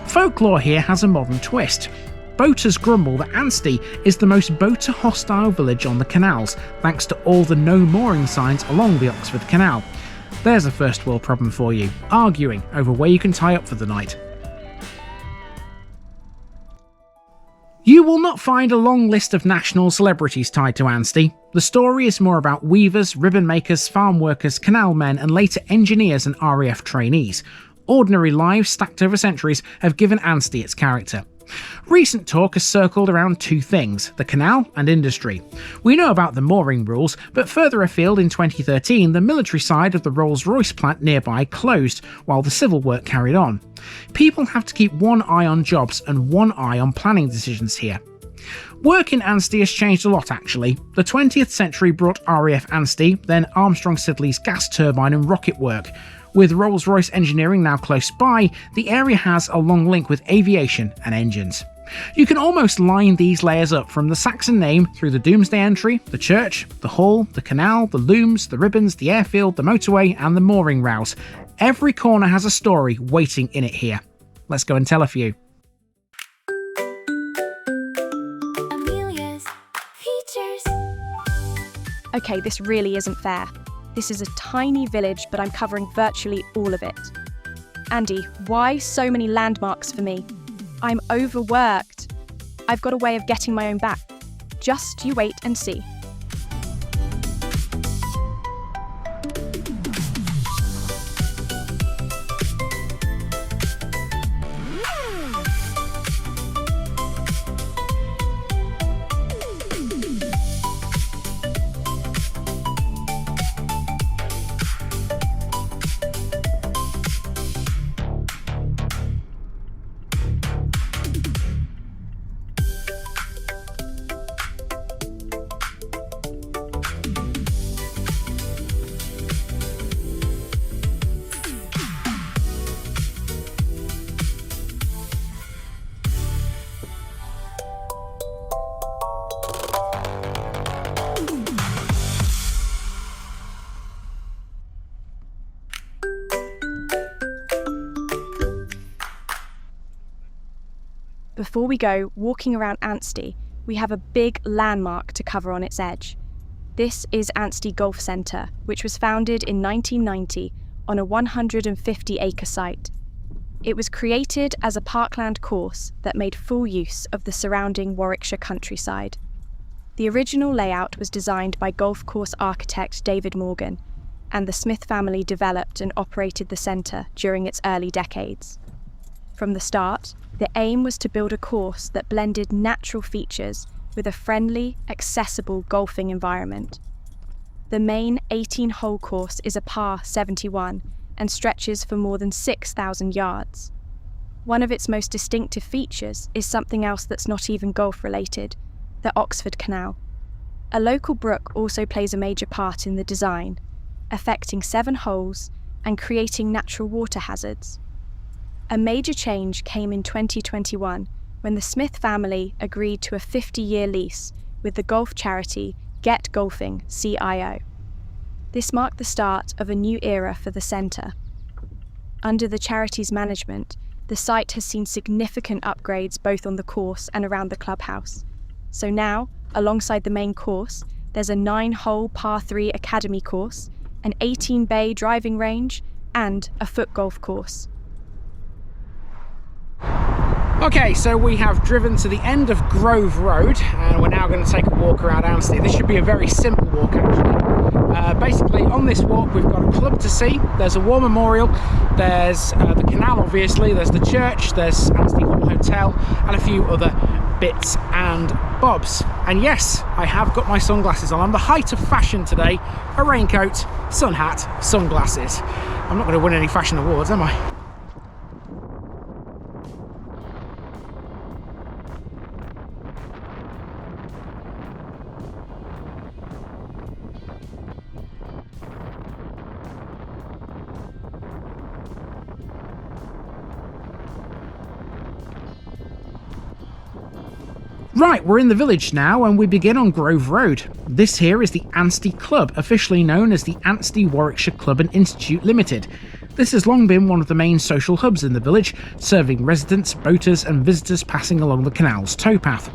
Folklore here has a modern twist. Boaters grumble that Ansty is the most boater-hostile village on the canals, thanks to all the no mooring signs along the Oxford Canal. There's a first world problem for you, arguing over where you can tie up for the night. You will not find a long list of national celebrities tied to Ansty. The story is more about weavers, ribbon makers, farm workers, canal men, and later engineers and RAF trainees. Ordinary lives stacked over centuries have given Ansty its character. Recent talk has circled around two things, the canal and industry. We know about the mooring rules, but further afield in 2013, the military side of the Rolls-Royce plant nearby closed, while the civil work carried on. People have to keep one eye on jobs and one eye on planning decisions here. Work in Ansty has changed a lot actually. The 20th century brought RAF Ansty, then Armstrong Siddeley's gas turbine and rocket work. With Rolls-Royce engineering now close by, the area has a long link with aviation and engines. You can almost line these layers up from the Saxon name through the Domesday entry, the church, the hall, the canal, the looms, the ribbons, the airfield, the motorway and the mooring rows. Every corner has a story waiting in it here. Let's go and tell a few. Amelia's features. Okay, this really isn't fair. This is a tiny village, but I'm covering virtually all of it. Andy, why so many landmarks for me? I'm overworked. I've got a way of getting my own back. Just you wait and see. Before we go walking around Ansty, we have a big landmark to cover on its edge. This is Ansty Golf Centre, which was founded in 1990 on a 150-acre site. It was created as a parkland course that made full use of the surrounding Warwickshire countryside. The original layout was designed by golf course architect David Morgan, and the Smith family developed and operated the centre during its early decades. From the start, the aim was to build a course that blended natural features with a friendly, accessible golfing environment. The main 18-hole course is a par 71 and stretches for more than 6,000 yards. One of its most distinctive features is something else that's not even golf-related, the Oxford Canal. A local brook also plays a major part in the design, affecting 7 holes and creating natural water hazards. A major change came in 2021 when the Smith family agreed to a 50-year lease with the golf charity Get Golfing CIO. This marked the start of a new era for the centre. Under the charity's management, the site has seen significant upgrades both on the course and around the clubhouse. So now, alongside the main course, there's a 9-hole par 3 academy course, an 18-bay driving range, and a foot golf course. Okay, so we have driven to the end of Grove Road and we're now going to take a walk around Ansty. This should be a very simple walk actually. Basically on this walk we've got a club to see, there's a war memorial, there's the canal obviously, there's the church, there's Ansty Hall Hotel and a few other bits and bobs. And yes, I have got my sunglasses on. I'm the height of fashion today. A raincoat, sun hat, sunglasses. I'm not going to win any fashion awards, am I? Right, we're in the village now and we begin on Grove Road. This here is the Ansty Club, officially known as the Ansty Warwickshire Club and Institute Limited. This has long been one of the main social hubs in the village, serving residents, boaters and visitors passing along the canal's towpath.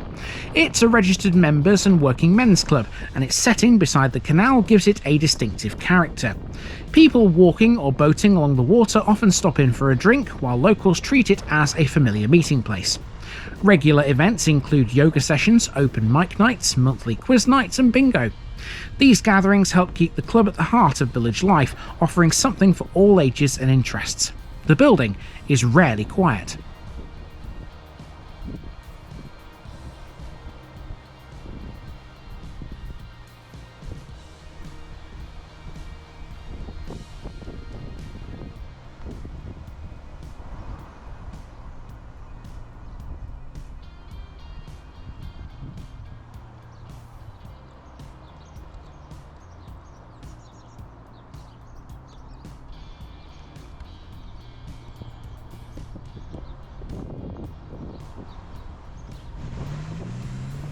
It's a registered members and working men's club, and its setting beside the canal gives it a distinctive character. People walking or boating along the water often stop in for a drink, while locals treat it as a familiar meeting place. Regular events include yoga sessions, open mic nights, monthly quiz nights and bingo. These gatherings help keep the club at the heart of village life, offering something for all ages and interests. The building is rarely quiet.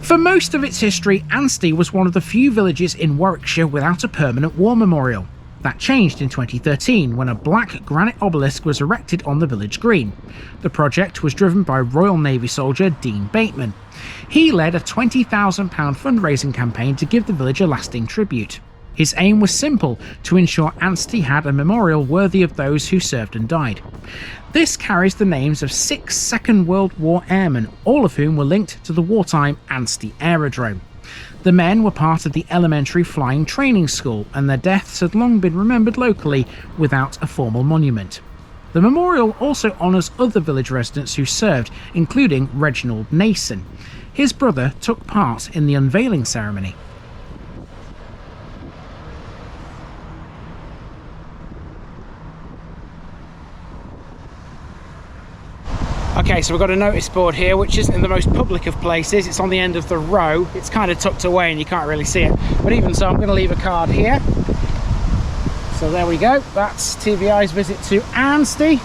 For most of its history, Ansty was one of the few villages in Warwickshire without a permanent war memorial. That changed in 2013 when a black granite obelisk was erected on the village green. The project was driven by Royal Navy soldier Dean Bateman. He led a £20,000 fundraising campaign to give the village a lasting tribute. His aim was simple: to ensure Ansty had a memorial worthy of those who served and died. This carries the names of 6 Second World War airmen, all of whom were linked to the wartime Ansty Aerodrome. The men were part of the elementary flying training school, and their deaths had long been remembered locally without a formal monument. The memorial also honours other village residents who served, including Reginald Nason. His brother took part in the unveiling ceremony. Okay, so we've got a notice board here, which isn't in the most public of places. It's on the end of the row. It's kind of tucked away and you can't really see it. But even so, I'm going to leave a card here. So there we go. That's TVI's visit to Ansty.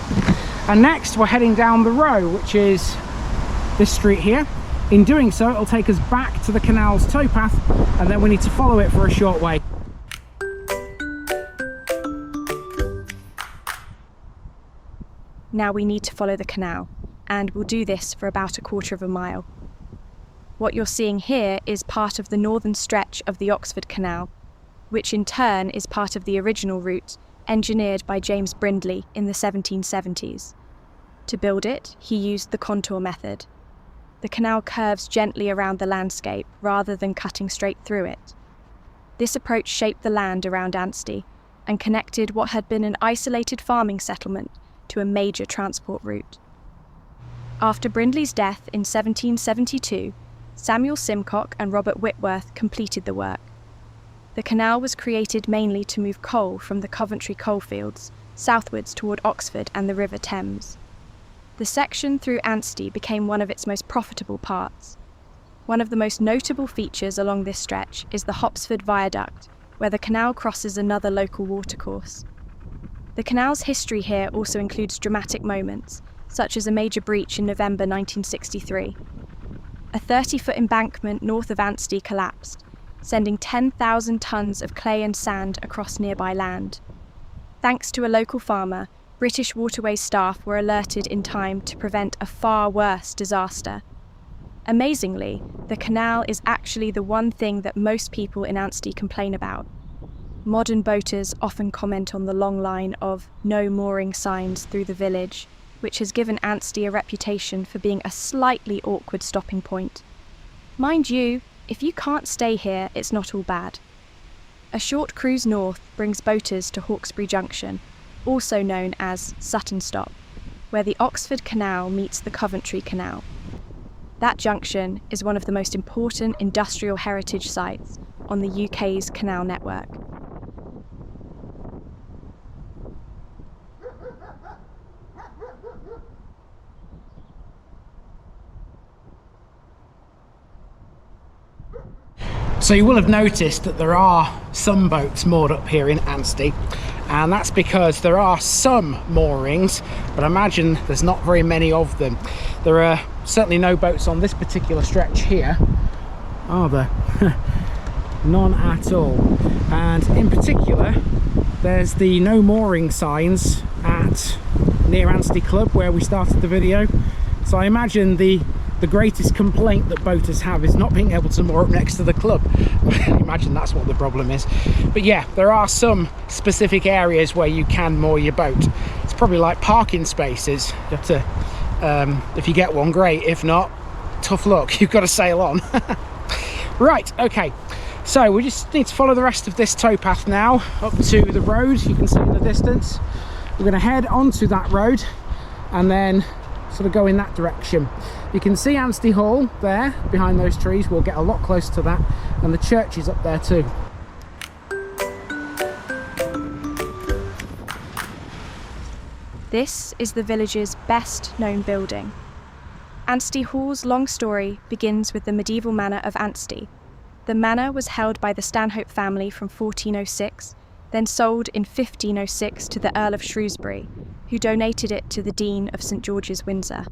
And next we're heading down the row, which is this street here. In doing so, it'll take us back to the canal's towpath, and then we need to follow it for a short way. Now we need to follow the canal, and we'll do this for about 1/4 of a mile. What you're seeing here is part of the northern stretch of the Oxford Canal, which in turn is part of the original route engineered by James Brindley in the 1770s. To build it, he used the contour method. The canal curves gently around the landscape rather than cutting straight through it. This approach shaped the land around Ansty and connected what had been an isolated farming settlement to a major transport route. After Brindley's death in 1772, Samuel Simcock and Robert Whitworth completed the work. The canal was created mainly to move coal from the Coventry coalfields southwards toward Oxford and the River Thames. The section through Ansty became one of its most profitable parts. One of the most notable features along this stretch is the Hopsford Viaduct, where the canal crosses another local watercourse. The canal's history here also includes dramatic moments, such as a major breach in November 1963. A 30-foot embankment north of Ansty collapsed, sending 10,000 tonnes of clay and sand across nearby land. Thanks to a local farmer, British Waterways staff were alerted in time to prevent a far worse disaster. Amazingly, the canal is actually the one thing that most people in Ansty complain about. Modern boaters often comment on the long line of no mooring signs through the village, which has given Ansty a reputation for being a slightly awkward stopping point. Mind you, if you can't stay here, it's not all bad. A short cruise north brings boaters to Hawkesbury Junction, also known as Sutton Stop, where the Oxford Canal meets the Coventry Canal. That junction is one of the most important industrial heritage sites on the UK's canal network. So you will have noticed that there are some boats moored up here in Ansty, and that's because there are some moorings, but I imagine there's not very many of them. There are certainly no boats on this particular stretch here, are there? None at all. And in particular, there's the no mooring signs at near Ansty Club where we started the video. So I imagine the greatest complaint that boaters have is not being able to moor up next to the club. I imagine that's what the problem is. But yeah, there are some specific areas where you can moor your boat. It's probably like parking spaces. You have to, if you get one, great. If not, tough luck. You've got to sail on. Right, okay. So we just need to follow the rest of this towpath now up to the road you can see in the distance. We're going to head onto that road and then sort of go in that direction. You can see Ansty Hall there behind those trees. We'll get a lot closer to that, and the church is up there too. This is the village's best known building. Ansty Hall's long story begins with the medieval manor of Ansty. The manor was held by the Stanhope family from 1406, then sold in 1506 to the Earl of Shrewsbury, who donated it to the Dean of St George's, Windsor.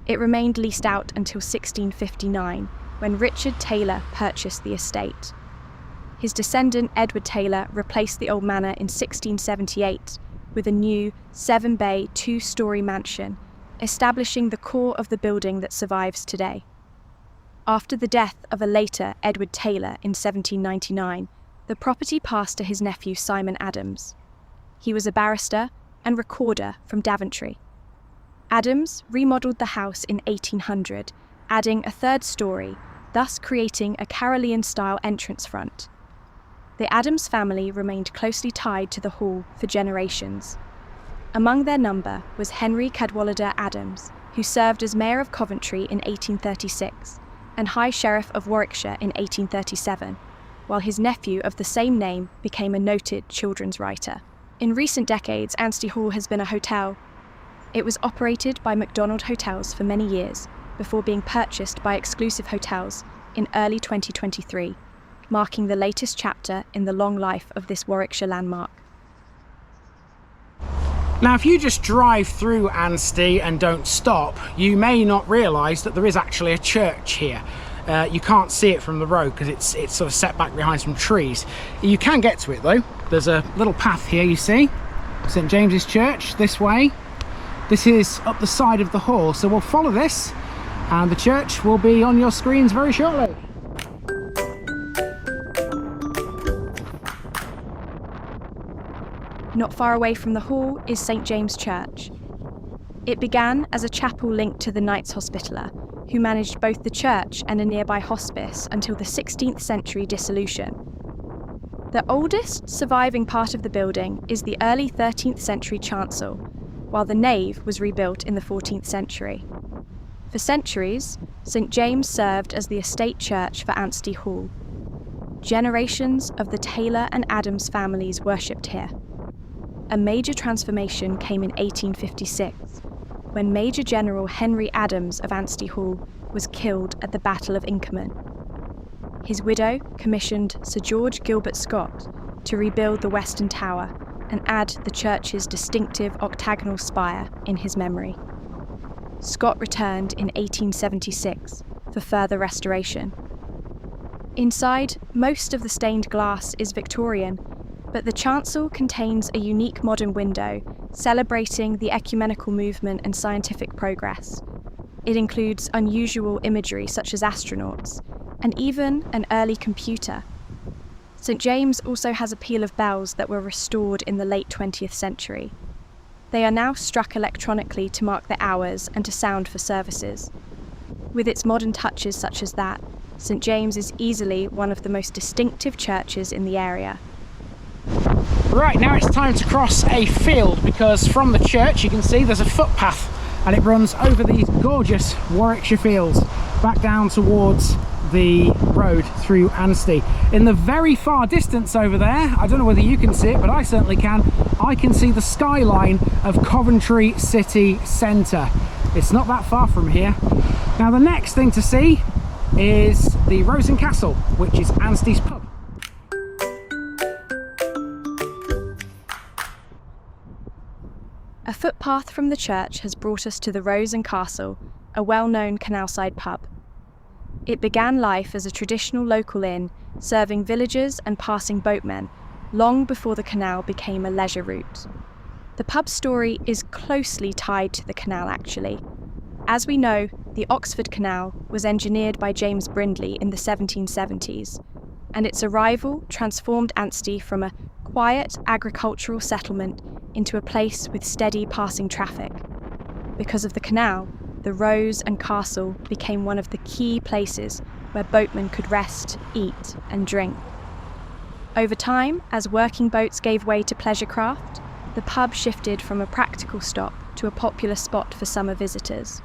It remained leased out until 1659, when Richard Taylor purchased the estate. His descendant Edward Taylor replaced the old manor in 1678 with a new 7-bay, 2-storey mansion, establishing the core of the building that survives today. After the death of a later Edward Taylor in 1799, the property passed to his nephew Simon Adams. He was a barrister and recorder from Daventry. Adams remodelled the house in 1800, adding a 3rd storey, thus creating a Carolean-style entrance front. The Adams family remained closely tied to the hall for generations. Among their number was Henry Cadwallader Adams, who served as Mayor of Coventry in 1836 and High Sheriff of Warwickshire in 1837, while his nephew of the same name became a noted children's writer. In recent decades, Ansty Hall has been a hotel. It was operated by McDonald Hotels for many years, before being purchased by Exclusive Hotels in early 2023, marking the latest chapter in the long life of this Warwickshire landmark. Now, if you just drive through Ansty and don't stop, you may not realise that there is actually a church here. You can't see it from the road because it's sort of set back behind some trees. You can get to it though. There's a little path here, you see, St James's Church this way. This is up the side of the hall, so we'll follow this and the church will be on your screens very shortly. Not far away from the hall is St James' Church. It began as a chapel linked to the Knights Hospitaller, who managed both the church and a nearby hospice until the 16th century dissolution. The oldest surviving part of the building is the early 13th century chancel, while the nave was rebuilt in the 14th century. For centuries, St James served as the estate church for Ansty Hall. Generations of the Taylor and Adams families worshipped here. A major transformation came in 1856, when Major General Henry Adams of Ansty Hall was killed at the Battle of Inkerman. His widow commissioned Sir George Gilbert Scott to rebuild the western tower and add the church's distinctive octagonal spire in his memory. Scott returned in 1876 for further restoration. Inside, most of the stained glass is Victorian, but the chancel contains a unique modern window celebrating the ecumenical movement and scientific progress. It includes unusual imagery such as astronauts, and even an early computer. St James also has a peal of bells that were restored in the late 20th century. They are now struck electronically to mark the hours and to sound for services. With its modern touches such as that, St James is easily one of the most distinctive churches in the area. Right, now it's time to cross a field, because from the church you can see there's a footpath and it runs over these gorgeous Warwickshire fields back down towards the road through Ansty. In the very far distance over there, I don't know whether you can see it, but I certainly can, I can see the skyline of Coventry city centre. It's not that far from here. Now the next thing to see is the Rose and Castle, which is Ansty's pub. A footpath from the church has brought us to the Rose and Castle, a well-known canalside pub. It began life as a traditional local inn, serving villagers and passing boatmen, long before the canal became a leisure route. The pub's story is closely tied to the canal, actually. As we know, the Oxford Canal was engineered by James Brindley in the 1770s, and its arrival transformed Ansty from a quiet agricultural settlement into a place with steady passing traffic. Because of the canal, the Rose and Castle became one of the key places where boatmen could rest, eat, and drink. Over time, as working boats gave way to pleasure craft, the pub shifted from a practical stop to a popular spot for summer visitors.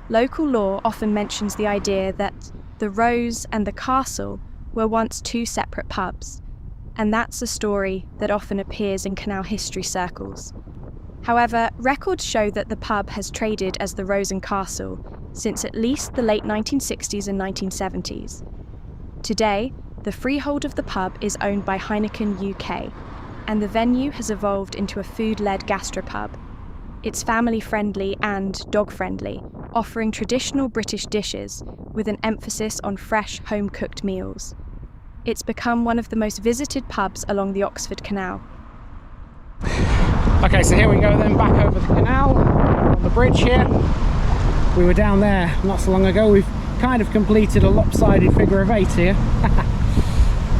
Local lore often mentions the idea that the Rose and the Castle were once two separate pubs, and that's a story that often appears in canal history circles. However, records show that the pub has traded as the Rose and Castle since at least the late 1960s and 1970s. Today, the freehold of the pub is owned by Heineken UK, and the venue has evolved into a food-led gastropub. It's family-friendly and dog-friendly, offering traditional British dishes with an emphasis on fresh, home-cooked meals. It's become one of the most visited pubs along the Oxford Canal. Okay, so here we go then, back over the canal, on the bridge here. We were down there not so long ago. We've kind of completed a lopsided figure of 8 here.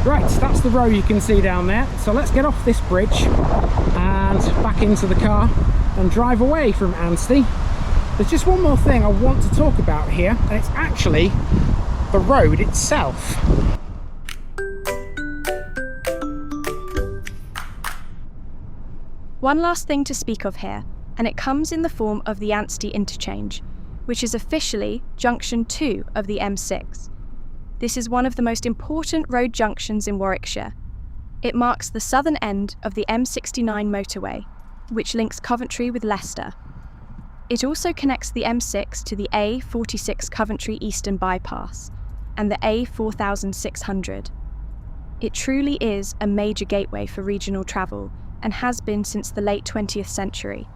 Right, that's the row you can see down there. So let's get off this bridge and back into the car and drive away from Ansty. There's just one more thing I want to talk about here, and it's actually the road itself. One last thing to speak of here, and it comes in the form of the Ansty interchange, which is officially Junction 2 of the M6. This is one of the most important road junctions in Warwickshire. It marks the southern end of the M69 motorway, which links Coventry with Leicester. It also connects the M6 to the A46 Coventry Eastern Bypass and the A4600. It truly is a major gateway for regional travel, and has been since the late 20th century.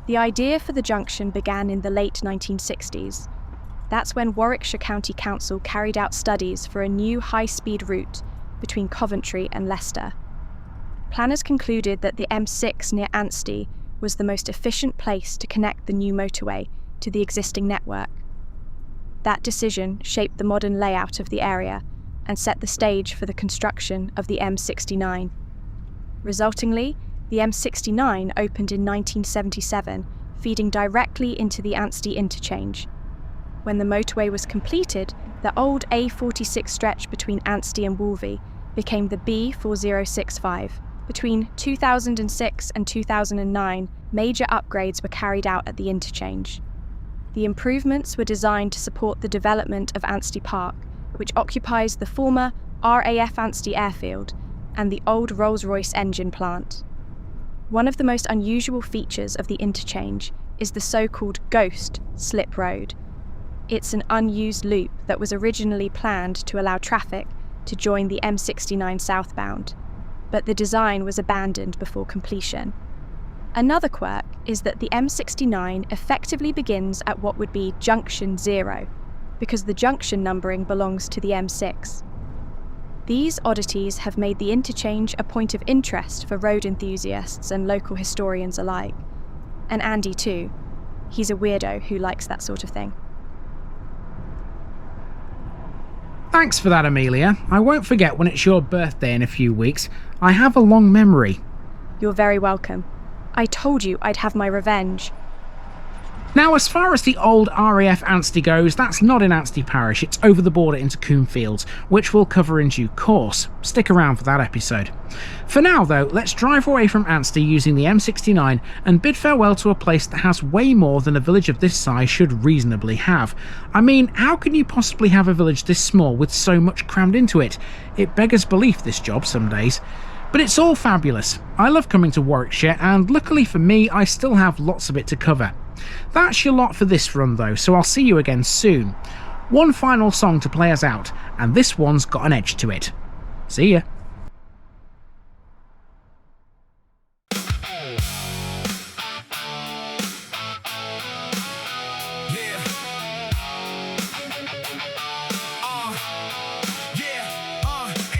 The idea for the junction began in the late 1960s. That's when Warwickshire County Council carried out studies for a new high-speed route between Coventry and Leicester. Planners concluded that the M6 near Ansty was the most efficient place to connect the new motorway to the existing network. That decision shaped the modern layout of the area and set the stage for the construction of the M69. Resultingly, the M69 opened in 1977, feeding directly into the Ansty interchange. When the motorway was completed, the old A46 stretch between Ansty and Wolvey became the B4065. Between 2006 and 2009, major upgrades were carried out at the interchange. The improvements were designed to support the development of Ansty Park, which occupies the former RAF Ansty airfield and the old Rolls-Royce engine plant. One of the most unusual features of the interchange is the so-called ghost slip road. It's an unused loop that was originally planned to allow traffic to join the M69 southbound, but the design was abandoned before completion. Another quirk is that the M69 effectively begins at what would be Junction 0, because the junction numbering belongs to the M6. These oddities have made the interchange a point of interest for road enthusiasts and local historians alike. And Andy too. He's a weirdo who likes that sort of thing. Thanks for that, Amelia. I won't forget when it's your birthday in a few weeks. I have a long memory. You're very welcome. I told you I'd have my revenge. Now, as far as the old RAF Ansty goes, that's not in Ansty Parish, it's over the border into Coomfields, which we'll cover in due course. Stick around for that episode. For now, though, let's drive away from Ansty using the M69 and bid farewell to a place that has way more than a village of this size should reasonably have. I mean, how can you possibly have a village this small with so much crammed into it? It beggars belief, this job, some days. But it's all fabulous. I love coming to Warwickshire, and luckily for me, I still have lots of it to cover. That's your lot for this run though, so I'll see you again soon. One final song to play us out, and this one's got an edge to it. See ya.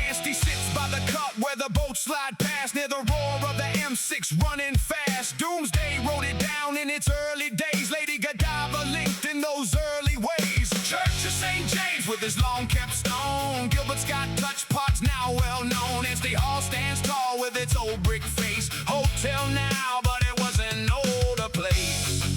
Ansty sits by the cut where the boat slide past, near the roar of the M6 running fast. Doomsday wrote it down in its early days. Lady Godiva linked in those early ways. Church of St. James with his long kept stone. Gilbert's got touch pots now well known. Ansty Hall stands tall with its old brick face. Hotel now, but it was an older place.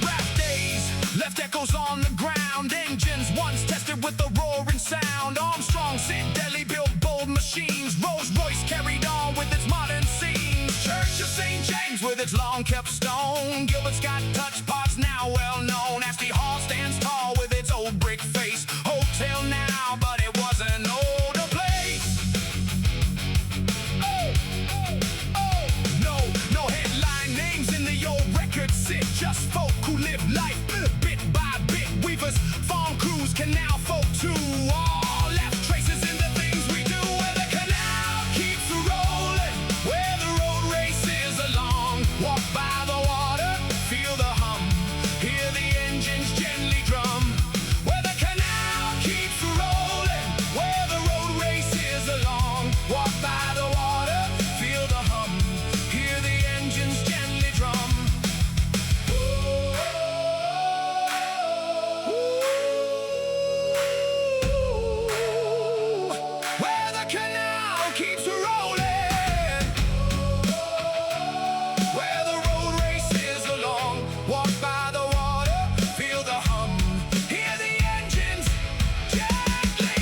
Rap days left echoes on the ground. Engines once tested with a roaring sound. Armstrong sent Delhi built bold machines. Rolls Royce carried on with its modern scenes. Church of St. James with its long kept stone. Gilbert's got touch pots now well known. Ansty Hall stands tall with its old brick face. Hotel now, but it was an older place. No headline names in the old record sit. Just folk who live life bit by bit. Weavers, farm crews, canal folk too. All left traces in the things we do. Where the canal keeps rolling, where the road races along. Walk by the water, feel the hum, hear the engines gently drum. Where the canal keeps rolling, where the road races along. Walk by the water, feel the hum, hear the engines gently drum. Where the canal keeps rolling, where the road races along. Walk by the water, feel the hum, hear the engines gently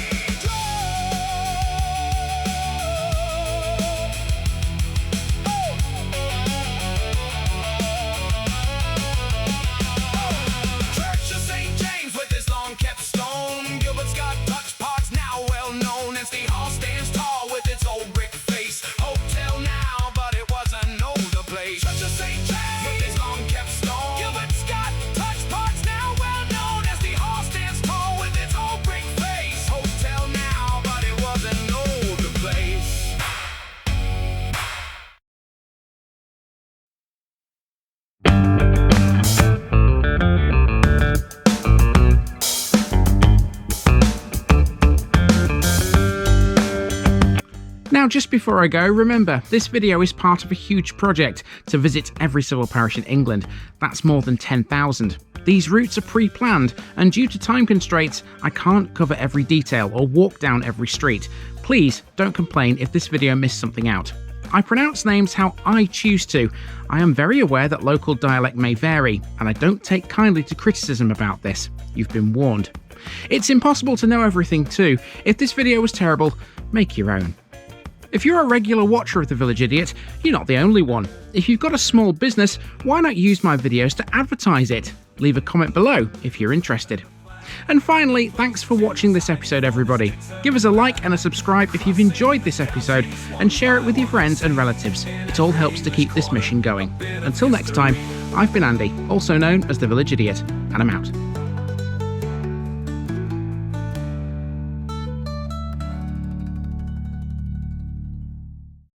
Church of St. James with his long kept stone. Gilbert's got touch pots now well known. Ansty Hall stands tall with its old brick face. Hotel now, but it was an older place. Church of St. James with his long kept stone. Gilbert's got touch pots now well known. Ansty Hall stands tall with its old brick face. Hotel now, but it was an older place. Now, just before I go, remember, this video is part of a huge project to visit every civil parish in England. That's more than 10,000. These routes are pre-planned, and due to time constraints, I can't cover every detail or walk down every street. Please don't complain if this video missed something out. I pronounce names how I choose to. I am very aware that local dialect may vary, and I don't take kindly to criticism about this. You've been warned. It's impossible to know everything too. If this video was terrible, make your own. If you're a regular watcher of The Village Idiot, you're not the only one. If you've got a small business, why not use my videos to advertise it? Leave a comment below if you're interested. And finally, thanks for watching this episode, everybody. Give us a like and a subscribe if you've enjoyed this episode, and share it with your friends and relatives. It all helps to keep this mission going. Until next time, I've been Andy, also known as The Village Idiot, and I'm out.